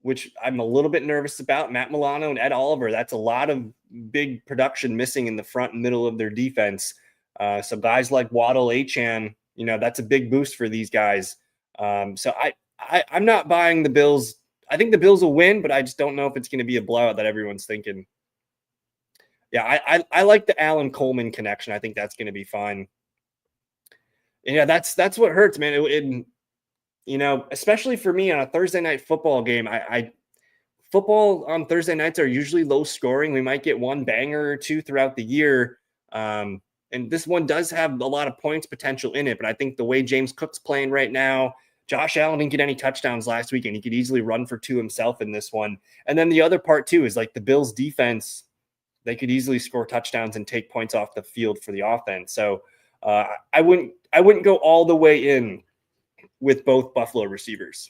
which I'm a little bit nervous about. Matt Milano and Ed Oliver, that's a lot of big production missing in the front and middle of their defense. So guys like Waddle, Achane, that's a big boost for these guys. So I'm not buying the Bills. I think the Bills will win, but I just don't know if it's going to be a blowout that everyone's thinking. Yeah, I like the Allen Coleman connection. I think that's going to be fine. And yeah, that's what hurts, man. Especially for me on a Thursday night football game. Football on Thursday nights are usually low scoring. We might get one banger or two throughout the year. And this one does have a lot of points potential in it. But I think the way James Cook's playing right now, Josh Allen didn't get any touchdowns last week, and he could easily run for 2 himself in this one. And then the other part too is like the Bills defense. They could easily score touchdowns and take points off the field for the offense. So I wouldn't go all the way in with both Buffalo receivers.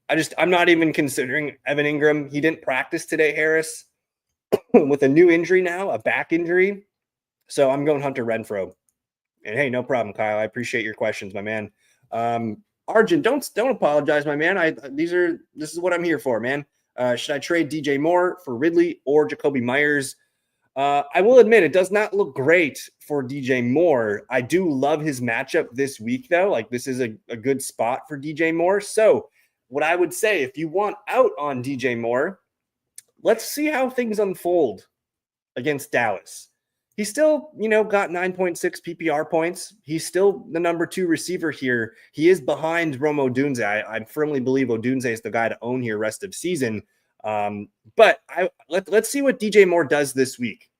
I'm not even considering Evan Ingram. He didn't practice today, Harris, with a new injury now, a back injury. So I'm going Hunter Renfrow. And hey, no problem, Kyle. I appreciate your questions, my man. Arjun, don't apologize, my man. This is what I'm here for, man. Should I trade DJ Moore for Ridley or Jakobi Meyers? I will admit it does not look great for DJ Moore. I do love his matchup this week, though. Like, this is a good spot for DJ Moore. So what I would say, if you want out on DJ Moore, let's see how things unfold against Dallas. He still, got 9.6 PPR points. He's still the number 2 receiver here. He is behind Rome Odunze. I firmly believe Odunze is the guy to own here rest of season. But let's see what DJ Moore does this week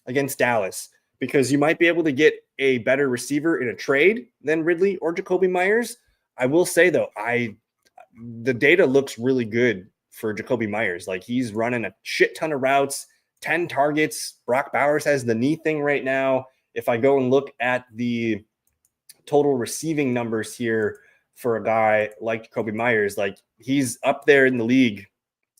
against Dallas, because you might be able to get a better receiver in a trade than Ridley or Jakobi Meyers. I will say, though, the data looks really good for Jakobi Meyers. Like, he's running a shit ton of routes, 10 targets. Brock Bowers has the knee thing right now. If I go and look at the total receiving numbers here for a guy like Jakobi Meyers, like, he's up there in the league.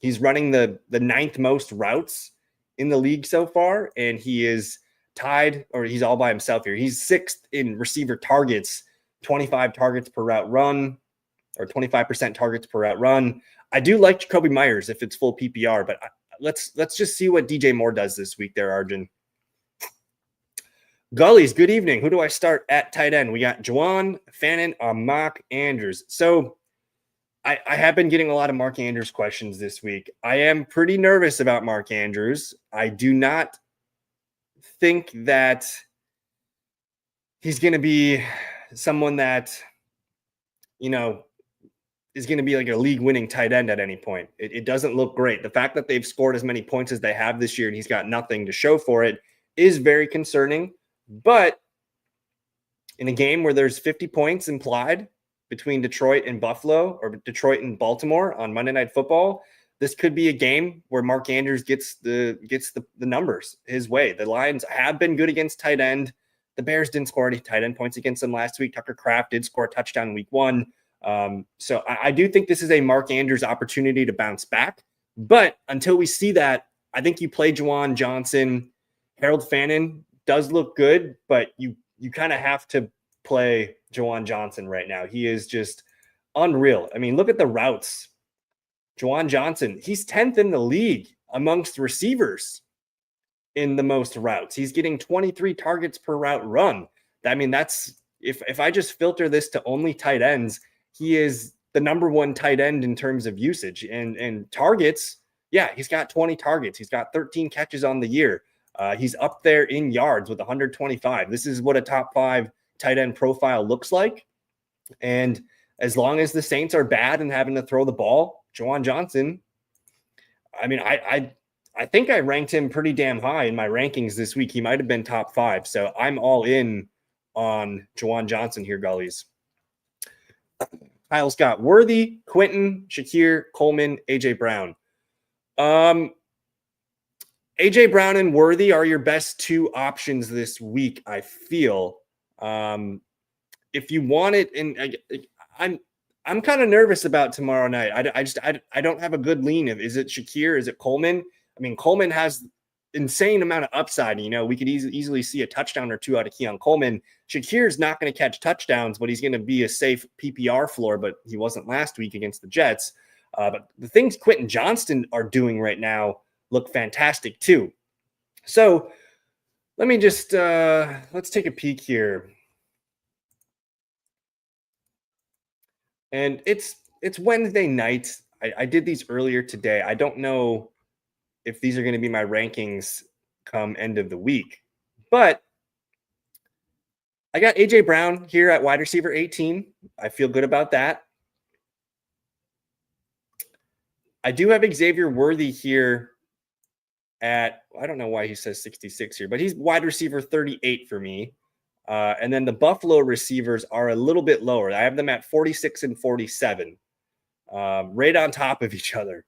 He's running the 9th most routes in the league so far, and he is tied, or he's all by himself here. He's 6th in receiver targets, 25 targets per route run, or 25% targets per route run. I do like Jakobi Meyers if it's full PPR, but let's just see what DJ Moore does this week there, Arjun. Gullies, good evening. Who do I start at tight end? We got Jauan, Fannin, or Mark Andrews. So I have been getting a lot of Mark Andrews questions this week. I am pretty nervous about Mark Andrews. I do not think that he's going to be someone that, is going to be like a league winning tight end at any point. It doesn't look great. The fact that they've scored as many points as they have this year and he's got nothing to show for it is very concerning. But in a game where there's 50 points implied between Detroit and Buffalo, or Detroit and Baltimore on Monday Night Football, this could be a game where Mark Andrews gets the numbers his way. The Lions have been good against tight end. The Bears didn't score any tight end points against them last week. Tucker Kraft did score a touchdown in week 1. So I do think this is a Mark Andrews opportunity to bounce back. But until we see that, I think you play Juwan Johnson. Harold Fannin does look good, but you kind of have to play Juwan Johnson right now. He is just unreal. I mean, look at the routes. Juwan Johnson, he's 10th in the league amongst receivers in the most routes. He's getting 23 targets per route run. I mean, that's if I just filter this to only tight ends, he is the number one tight end in terms of usage and targets. Yeah, he's got 20 targets. He's got 13 catches on the year. He's up there in yards with 125. This is what a top 5 tight end profile looks like. And as long as the Saints are bad and having to throw the ball, Juwan Johnson, I mean, I think I ranked him pretty damn high in my rankings this week. He might have been top 5. So I'm all in on Juwan Johnson here, Gullies. Kyle's got Worthy, Quentin, Shakir, Coleman, AJ Brown. AJ Brown and Worthy are your best 2 options this week, I feel. If you want it, and I'm kind of nervous about tomorrow night. I don't have a good lean. Is it Shakir? Is it Coleman? I mean, Coleman has insane amount of upside. We could easily see a touchdown or 2 out of Keon Coleman. Shakir's not going to catch touchdowns, but he's going to be a safe PPR floor. But he wasn't last week against the Jets. But the things Quentin Johnston are doing right now look fantastic too. So let me just let's take a peek here. And it's Wednesday night. I did these earlier today. I don't know if these are going to be my rankings come end of the week, but I got AJ Brown here at wide receiver 18. I feel good about that. I do have Xavier Worthy here at, I don't know why he says 66 here, but he's wide receiver 38 for me. And then the Buffalo receivers are a little bit lower. I have them at 46 and 47, right on top of each other.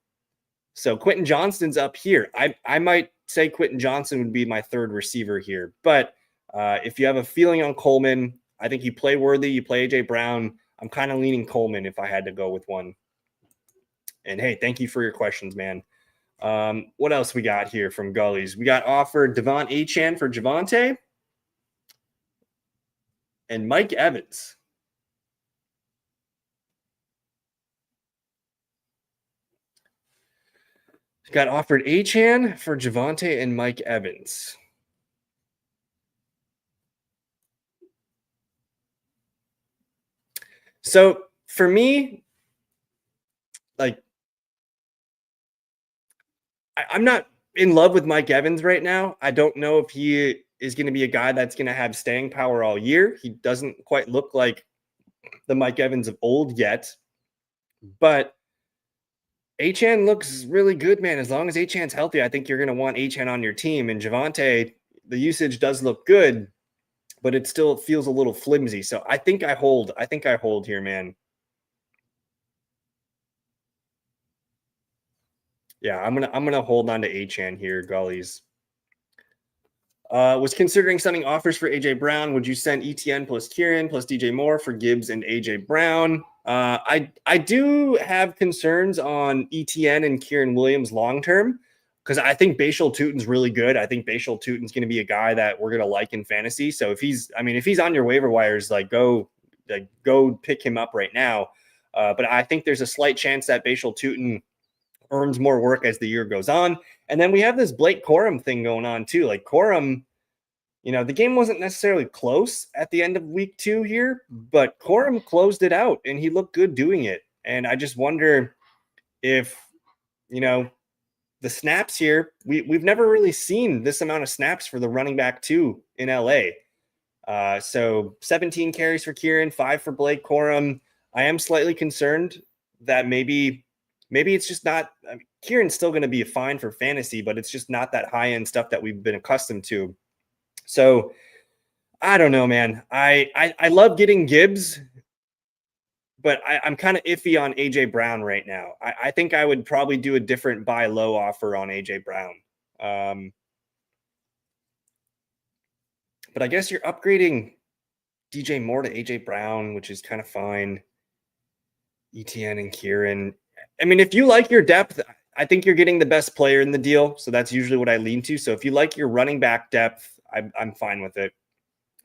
So Quentin Johnston's up here. I might say Quentin Johnston would be my 3rd receiver here. But if you have a feeling on Coleman, I think you play Worthy, you play AJ Brown. I'm kind of leaning Coleman if I had to go with one. And hey, thank you for your questions, man. What else we got here from Gullies? We got offered Devon Achane for Javonte and Mike Evans. Got offered Achane for Javonte and Mike Evans. So for me, like, I'm not in love with Mike Evans right now. I don't know if he is going to be a guy that's going to have staying power all year. He doesn't quite look like the Mike Evans of old yet, but Achane looks really good, man. As long as Achane's healthy, I think you're going to want Achane on your team. And Javonte, the usage does look good, but it still feels a little flimsy. So I think I hold here, man. Yeah, I'm gonna hold on to Achane here, Gullies. Was considering sending offers for AJ Brown. Would you send ETN plus Kieran plus DJ Moore for Gibbs and AJ Brown? I do have concerns on ETN and Kieran Williams long term because I think Bashal Tutin's really good. I think Bashal Tutin's going to be a guy that we're going to like in fantasy. So if he's on your waiver wires, go pick him up right now. But I think there's a slight chance that Bashal Tutin earns more work as the year goes on. And then we have this Blake Corum thing going on too. Like Corum, the game wasn't necessarily close at the end of week 2 here, but Corum closed it out and he looked good doing it. And I just wonder if, the snaps here, we've never really seen this amount of snaps for the running back 2 in LA. So 17 carries for Kieran, 5 for Blake Corum. I am slightly concerned that maybe it's just not. Kieran's still going to be fine for fantasy, but it's just not that high end stuff that we've been accustomed to. So I don't know, man. I love getting Gibbs, but I'm kind of iffy on AJ Brown right now. I think I would probably do a different buy low offer on AJ Brown. But I guess you're upgrading DJ Moore to AJ Brown, which is kind of fine. ETN and Kieran. I mean, if you like your depth, I think you're getting the best player in the deal. So that's usually what I lean to. So if you like your running back depth, I'm fine with it.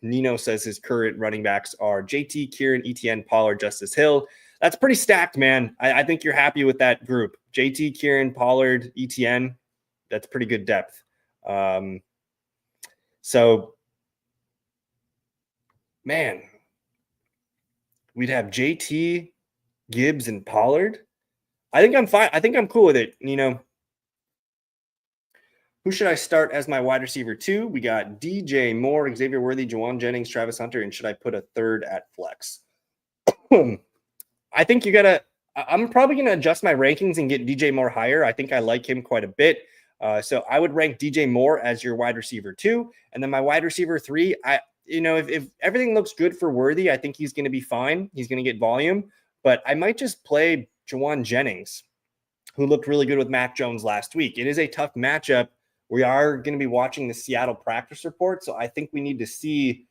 Nino says his current running backs are JT, Kieran, ETN, Pollard, Justice Hill. That's pretty stacked, man. I think you're happy with that group. JT, Kieran, Pollard, ETN. That's pretty good depth. So, man, we'd have JT, Gibbs, and Pollard. I think I'm fine. I think I'm cool with it. Who should I start as my wide receiver 2? We got DJ Moore, Xavier Worthy, Juwan Jennings, Travis Hunter, and should I put a third at flex? I think I'm probably going to adjust my rankings and get DJ Moore higher. I think I like him quite a bit. So I would rank DJ Moore as your wide receiver 2. And then my wide receiver 3, if everything looks good for Worthy, I think he's going to be fine. He's going to get volume. But I might just play Juwan Jennings, who looked really good with Mac Jones last week. It is a tough matchup. We are going to be watching the Seattle practice report. So I think we need to see,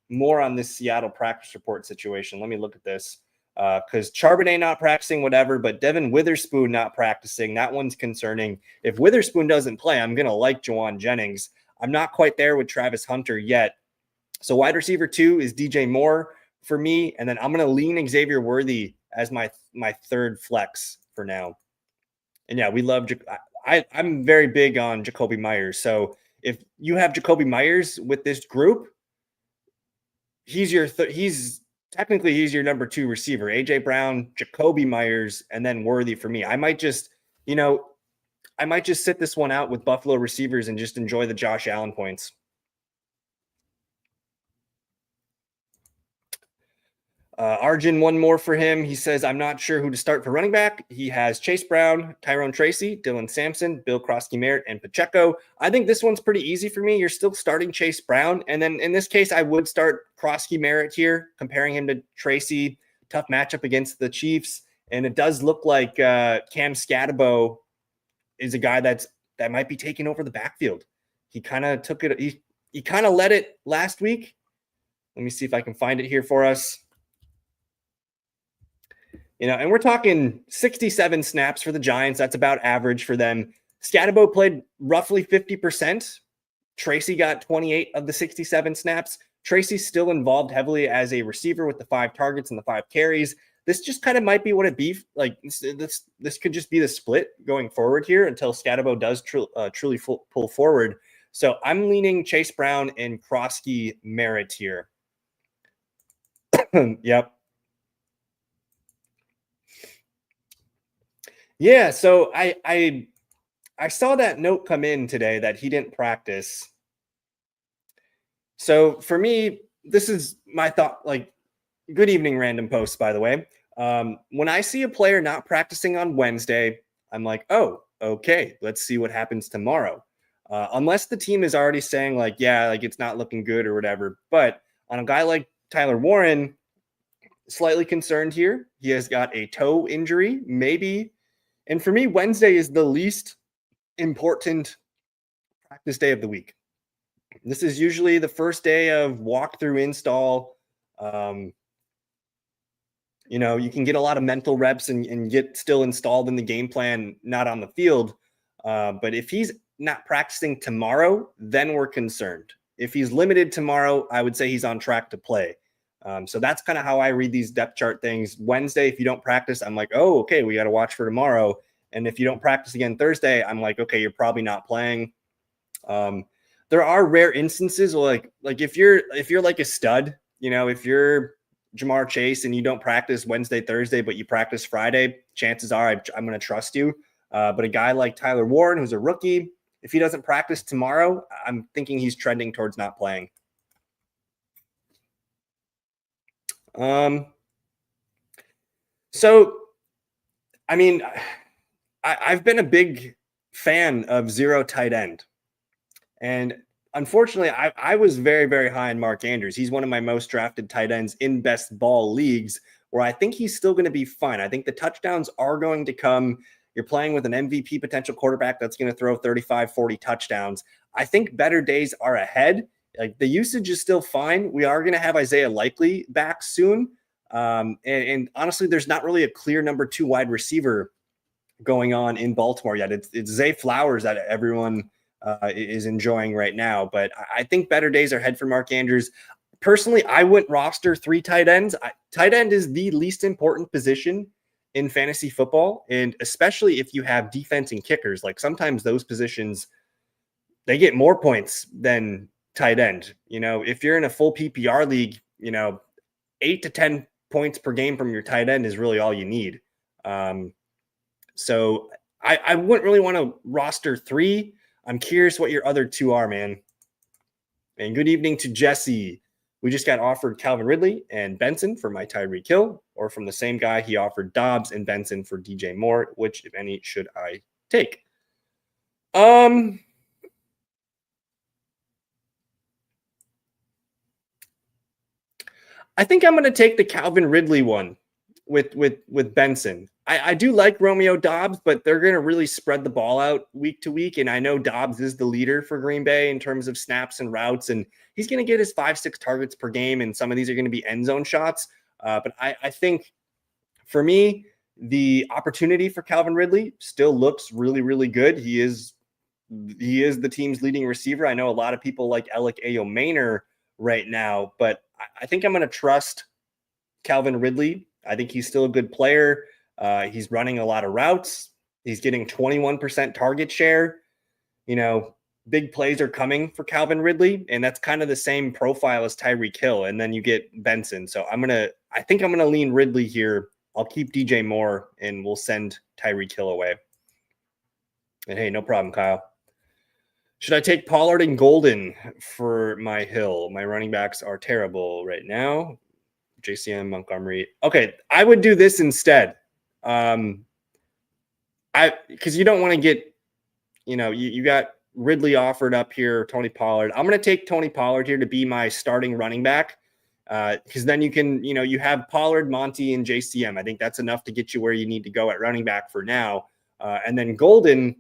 more on this Seattle practice report situation. Let me look at this. Because Charbonnet not practicing, whatever, but Devin Witherspoon not practicing, that one's concerning. If Witherspoon doesn't play, I'm going to like Juwan Jennings. I'm not quite there with Travis Hunter yet. So wide receiver 2 is DJ Moore for me. And then I'm going to lean Xavier Worthy as my third flex for now. And yeah, we love I'm very big on Jacoby Myers. So if you have Jacoby Myers with this group, he's your technically he's your number 2 receiver. AJ Brown, Jacoby Myers, and then Worthy for me. I might just sit this one out with Buffalo receivers and just enjoy the Josh Allen points. Arjun, one more for him. He says, I'm not sure who to start for running back. He has Chase Brown, Tyrone Tracy, Dylan Sampson, Bill Krosky-Merritt, and Pacheco. I think this one's pretty easy for me. You're still starting Chase Brown. And then in this case, I would start Krosky-Merritt here, comparing him to Tracy. Tough matchup against the Chiefs. And it does look like Cam Scatabo is a guy that might be taking over the backfield. He kind of took it. He kind of led it last week. Let me see if I can find it here for us. And we're talking 67 snaps for the Giants. That's about average for them. Scatabo played roughly 50%. Tracy got 28 of the 67 snaps. Tracy's still involved heavily as a receiver with the 5 targets and the 5 carries. This just kind of might be what it be. Like this could just be the split going forward here until Scatabo does truly pull forward. So I'm leaning Chase Brown and Krosky-Merritt here. Yep. Yeah, so I saw that note come in today that he didn't practice. So for me, this is my thought. Like, good evening, random posts, by the way. When I see a player not practicing on Wednesday, I'm like, oh, okay, let's see what happens tomorrow. Unless the team is already saying like, yeah, like it's not looking good or whatever. But on a guy like Tyler Warren, slightly concerned here. He has got a toe injury, maybe. And for me, Wednesday is the least important practice day of the week. This is usually the first day of walkthrough install. You can get a lot of mental reps and get still installed in the game plan, not on the field. But if he's not practicing tomorrow, then we're concerned. If he's limited tomorrow, I would say he's on track to play. So that's kind of how I read these depth chart things. Wednesday, if you don't practice, I'm like, oh, okay, we got to watch for tomorrow. And if you don't practice again Thursday, I'm like, okay, you're probably not playing. there are rare instances like if you're like a stud, if you're Jamar Chase and you don't practice Wednesday, Thursday, but you practice Friday, chances are I'm going to trust you. But a guy like Tyler Warren, who's a rookie, if he doesn't practice tomorrow, I'm thinking he's trending towards not playing. So, I mean, I've been a big fan of zero tight end. And unfortunately, I was very, very high on Mark Andrews. He's one of my most drafted tight ends in best ball leagues, where I think he's still going to be fine. I think the touchdowns are going to come. You're playing with an MVP potential quarterback that's going to throw 35, 40 touchdowns. I think better days are ahead. Like, the usage is still fine. We are going to have Isaiah Likely back soon. And honestly, there's not really a clear number 2 wide receiver going on in Baltimore yet. It's Zay Flowers that everyone is enjoying right now. But I think better days are ahead for Mark Andrews. Personally, I wouldn't roster 3 tight ends. Tight end is the least important position in fantasy football, and especially if you have defense and kickers. Like, sometimes those positions, they get more points than tight end. If you're in a full PPR league, 8 to 10 points per game from your tight end is really all you need. So I wouldn't really want to roster 3. I'm curious what your other 2 are, man. And good evening to Jesse. We just got offered Calvin Ridley and Benson for my Tyreek Hill, or from the same guy, he offered Dobbs and Benson for DJ Moore. Which, if any, should I take? I think I'm going to take the Calvin Ridley one with Benson. I do like Romeo Dobbs, but they're going to really spread the ball out week to week. And I know Dobbs is the leader for Green Bay in terms of snaps and routes, and he's going to get his 5-6 targets per game. And some of these are going to be end zone shots. But I think for me, the opportunity for Calvin Ridley still looks really, really good. He is the team's leading receiver. I know a lot of people like Alec Ayo-Maynor right now, but I think I'm going to trust Calvin Ridley. I think he's still a good player. He's running a lot of routes. He's getting 21% target share. Big plays are coming for Calvin Ridley, and that's kind of the same profile as Tyreek Hill. And then you get Benson. So I think I'm going to lean Ridley here. I'll keep DJ Moore, and we'll send Tyreek Hill away. And hey, no problem, Kyle. Should I take Pollard and Golden for my Hill? My running backs are terrible right now. JCM, Montgomery. Okay, I would do this instead. Because you don't want to get, you got Ridley offered up here, Tony Pollard. I'm going to take Tony Pollard here to be my starting running back. Because then you can, you have Pollard, Monty, and JCM. I think that's enough to get you where you need to go at running back for now. And then Golden,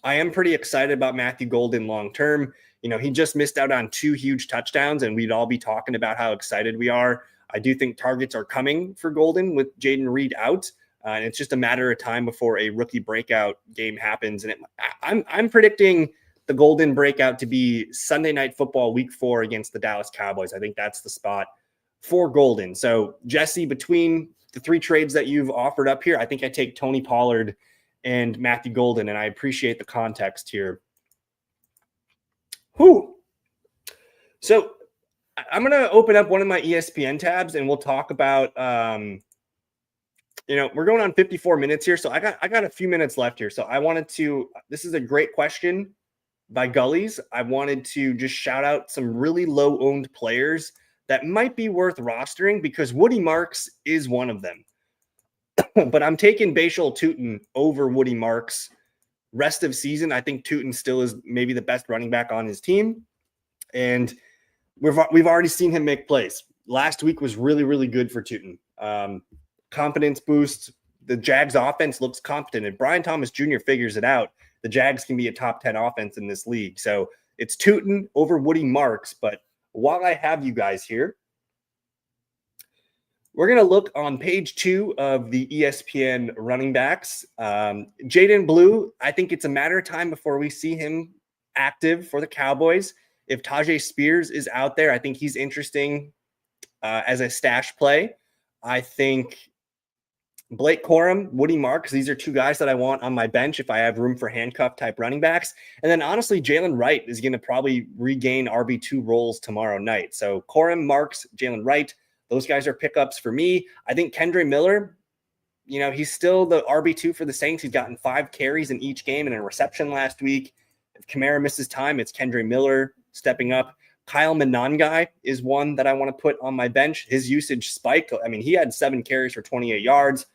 I am pretty excited about Matthew Golden long-term. He just missed out on 2 huge touchdowns, and we'd all be talking about how excited we are. I do think targets are coming for Golden with Jaden Reed out. And it's just a matter of time before a rookie breakout game happens. And I'm predicting the Golden breakout to be Sunday Night Football Week 4 against the Dallas Cowboys. I think that's the spot for Golden. So, Jesse, between the 3 trades that you've offered up here, I think I take Tony Pollard and Matthew Golden, and I appreciate the context here. So I'm going to open up one of my ESPN tabs, and we'll talk about, we're going on 54 minutes here. So I got a few minutes left here. So this is a great question by Gullies. I wanted to just shout out some really low owned players that might be worth rostering, because Woody Marks is one of them. But I'm taking Bashal Tutin over Woody Marks rest of season. I think Tutin still is maybe the best running back on his team. And we've already seen him make plays. Last week was really, really good for Tutin. Confidence boost. The Jags offense looks competent. And Brian Thomas Jr. figures it out. The Jags can be a top 10 offense in this league. So it's Tutin over Woody Marks. But while I have you guys here, we're going to look on page 2 of the ESPN running backs. Jaden Blue, I think it's a matter of time before we see him active for the Cowboys. If Tajay Spears is out there, I think he's interesting as a stash play. I think Blake Corum, Woody Marks, these are two guys that I want on my bench if I have room for handcuff type running backs. And then honestly, Jalen Wright is going to probably regain RB2 roles tomorrow night. So Corum, Marks, Jalen Wright, those guys are pickups for me. I think Kendre Miller, you know, he's still the RB2 for the Saints. He's gotten 5 carries in each game and a reception last week. If Kamara misses time, it's Kendre Miller stepping up. Kyle Monangai is one that I want to put on my bench. His usage spiked. I mean, he had 7 carries for 28 yards,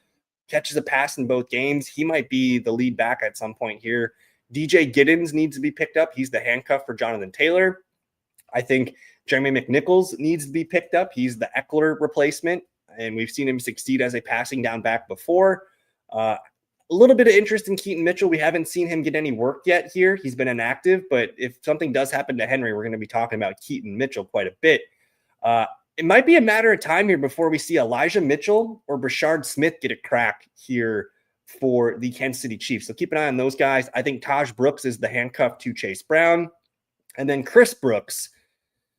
catches a pass in both games. He might be the lead back at some point here. DJ Giddens needs to be picked up. He's the handcuff for Jonathan Taylor. I think Jeremy McNichols needs to be picked up. He's the Eckler replacement, and we've seen him succeed as a passing down back before. A little bit of interest in Keaton Mitchell. We haven't seen him get any work yet here. He's been inactive, but if something does happen to Henry, we're going to be talking about Keaton Mitchell quite a bit. It might be a matter of time here before we see Elijah Mitchell or Brashard Smith get a crack here for the Kansas City Chiefs. So keep an eye on those guys. I think Taj Brooks is the handcuff to Chase Brown. And then Chris Brooks,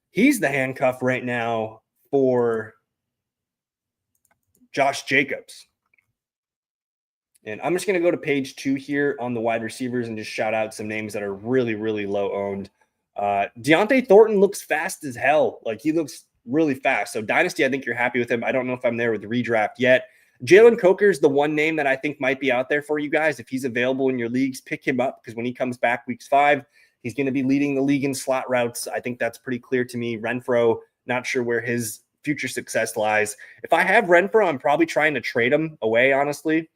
he's the handcuff right now for Josh Jacobs. And I'm just going to go to page 2 here on the wide receivers and just shout out some names that are really, really low owned. Deontay Thornton looks fast as hell. Like, he looks really fast. So Dynasty, I think you're happy with him. I don't know if I'm there with the redraft yet. Jalen Coker is the one name that I think might be out there for you guys. If he's available in your leagues, pick him up, because when he comes back week 5, he's going to be leading the league in slot routes. I think that's pretty clear to me. Renfro, not sure where his future success lies. If I have Renfro, I'm probably trying to trade him away, honestly,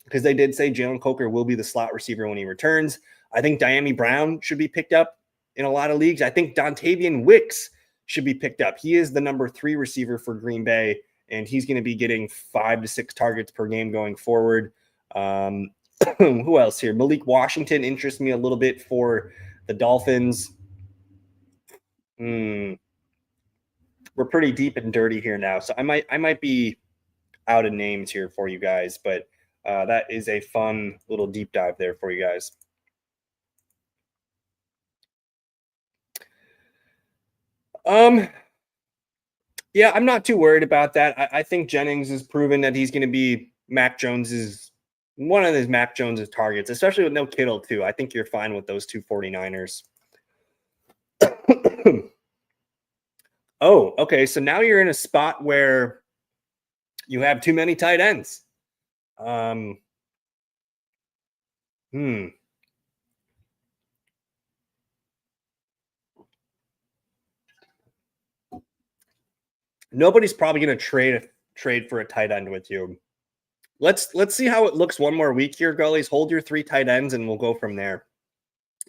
because they did say Jalen Coker will be the slot receiver when he returns. I think Diami Brown should be picked up in a lot of leagues. I think Dontavian Wicks should be picked up. He is the number 3 receiver for Green Bay, and he's going to be getting 5 to 6 targets per game going forward. Who else here? Malik Washington interests me a little bit for the Dolphins. We're pretty deep and dirty here now, so I might be out of names here for you guys, but that is a fun little deep dive there for you guys. Yeah, I'm not too worried about that. I think Jennings has proven that he's going to be one of his Mac Jones's targets, especially with no Kittle too. I think you're fine with those 2 49ers. Oh, okay. So now you're in a spot where you have too many tight ends. Nobody's probably going to trade for a tight end with you. Let's see how it looks one more week here, Gullies. Hold your 3 tight ends, and we'll go from there.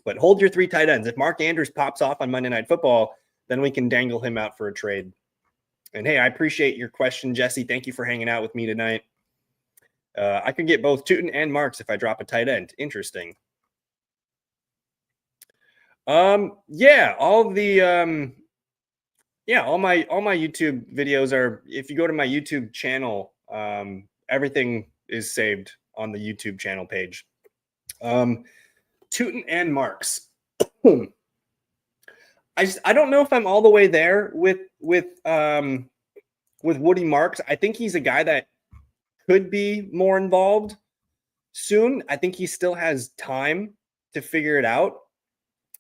But hold your 3 tight ends. If Mark Andrews pops off on Monday Night Football, then we can dangle him out for a trade. And hey, I appreciate your question, Jesse. Thank you for hanging out with me tonight. I could get both Tootin and Marks if I drop a tight end. Interesting. Yeah, all my YouTube videos are, if you go to my YouTube channel, everything is saved on the YouTube channel page. Tootin and Marks. I don't know if I'm all the way there with Woody Marks. I think he's a guy that could be more involved soon. I think he still has time to figure it out.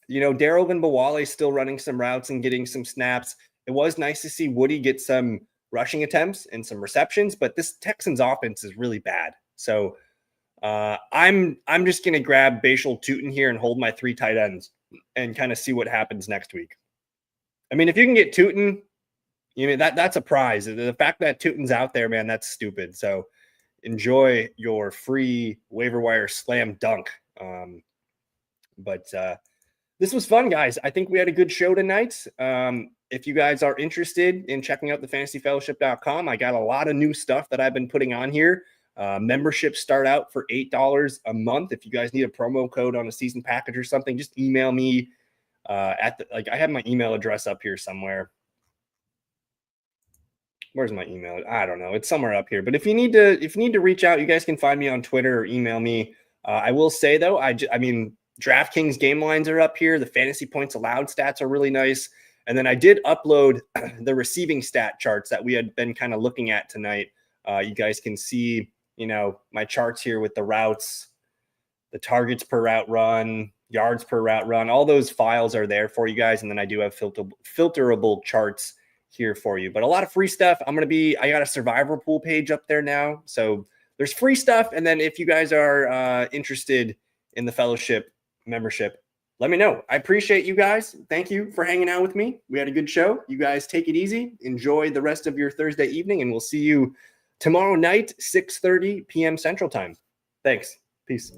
You know, Daryl Ogunbowale is still running some routes and getting some snaps. It was nice to see Woody get some rushing attempts and some receptions, but this Texans offense is really bad. So I'm just going to grab Bashal Tootin here and hold my 3 tight ends and kind of see what happens next week. I mean, if you can get Tootin, you know, that's a prize. The fact that Tootin's out there, man, that's stupid. So enjoy your free waiver wire slam dunk. But this was fun, guys. I think we had a good show tonight. If you guys are interested in checking out the fantasyfellowship.com, I got a lot of new stuff that I've been putting on here. Memberships start out for $8 a month. If you guys need a promo code on a season package or something, just email me I have my email address up here somewhere. Where's my email? I don't know. It's somewhere up here. But if you need to reach out, you guys can find me on Twitter or email me. I will say though, I mean, DraftKings game lines are up here. The fantasy points allowed stats are really nice. And then I did upload the receiving stat charts that we had been kind of looking at tonight. You guys can see, my charts here with the routes, the targets per route run, yards per route run. All those files are there for you guys. And then I do have filterable charts here for you. But a lot of free stuff. I got a survivor pool page up there now. So there's free stuff. And then if you guys are interested in the fellowship membership, let me know. I appreciate you guys. Thank you for hanging out with me. We had a good show. You guys take it easy. Enjoy the rest of your Thursday evening, and we'll see you tomorrow night, 6:30 p.m. Central Time. Thanks. Peace.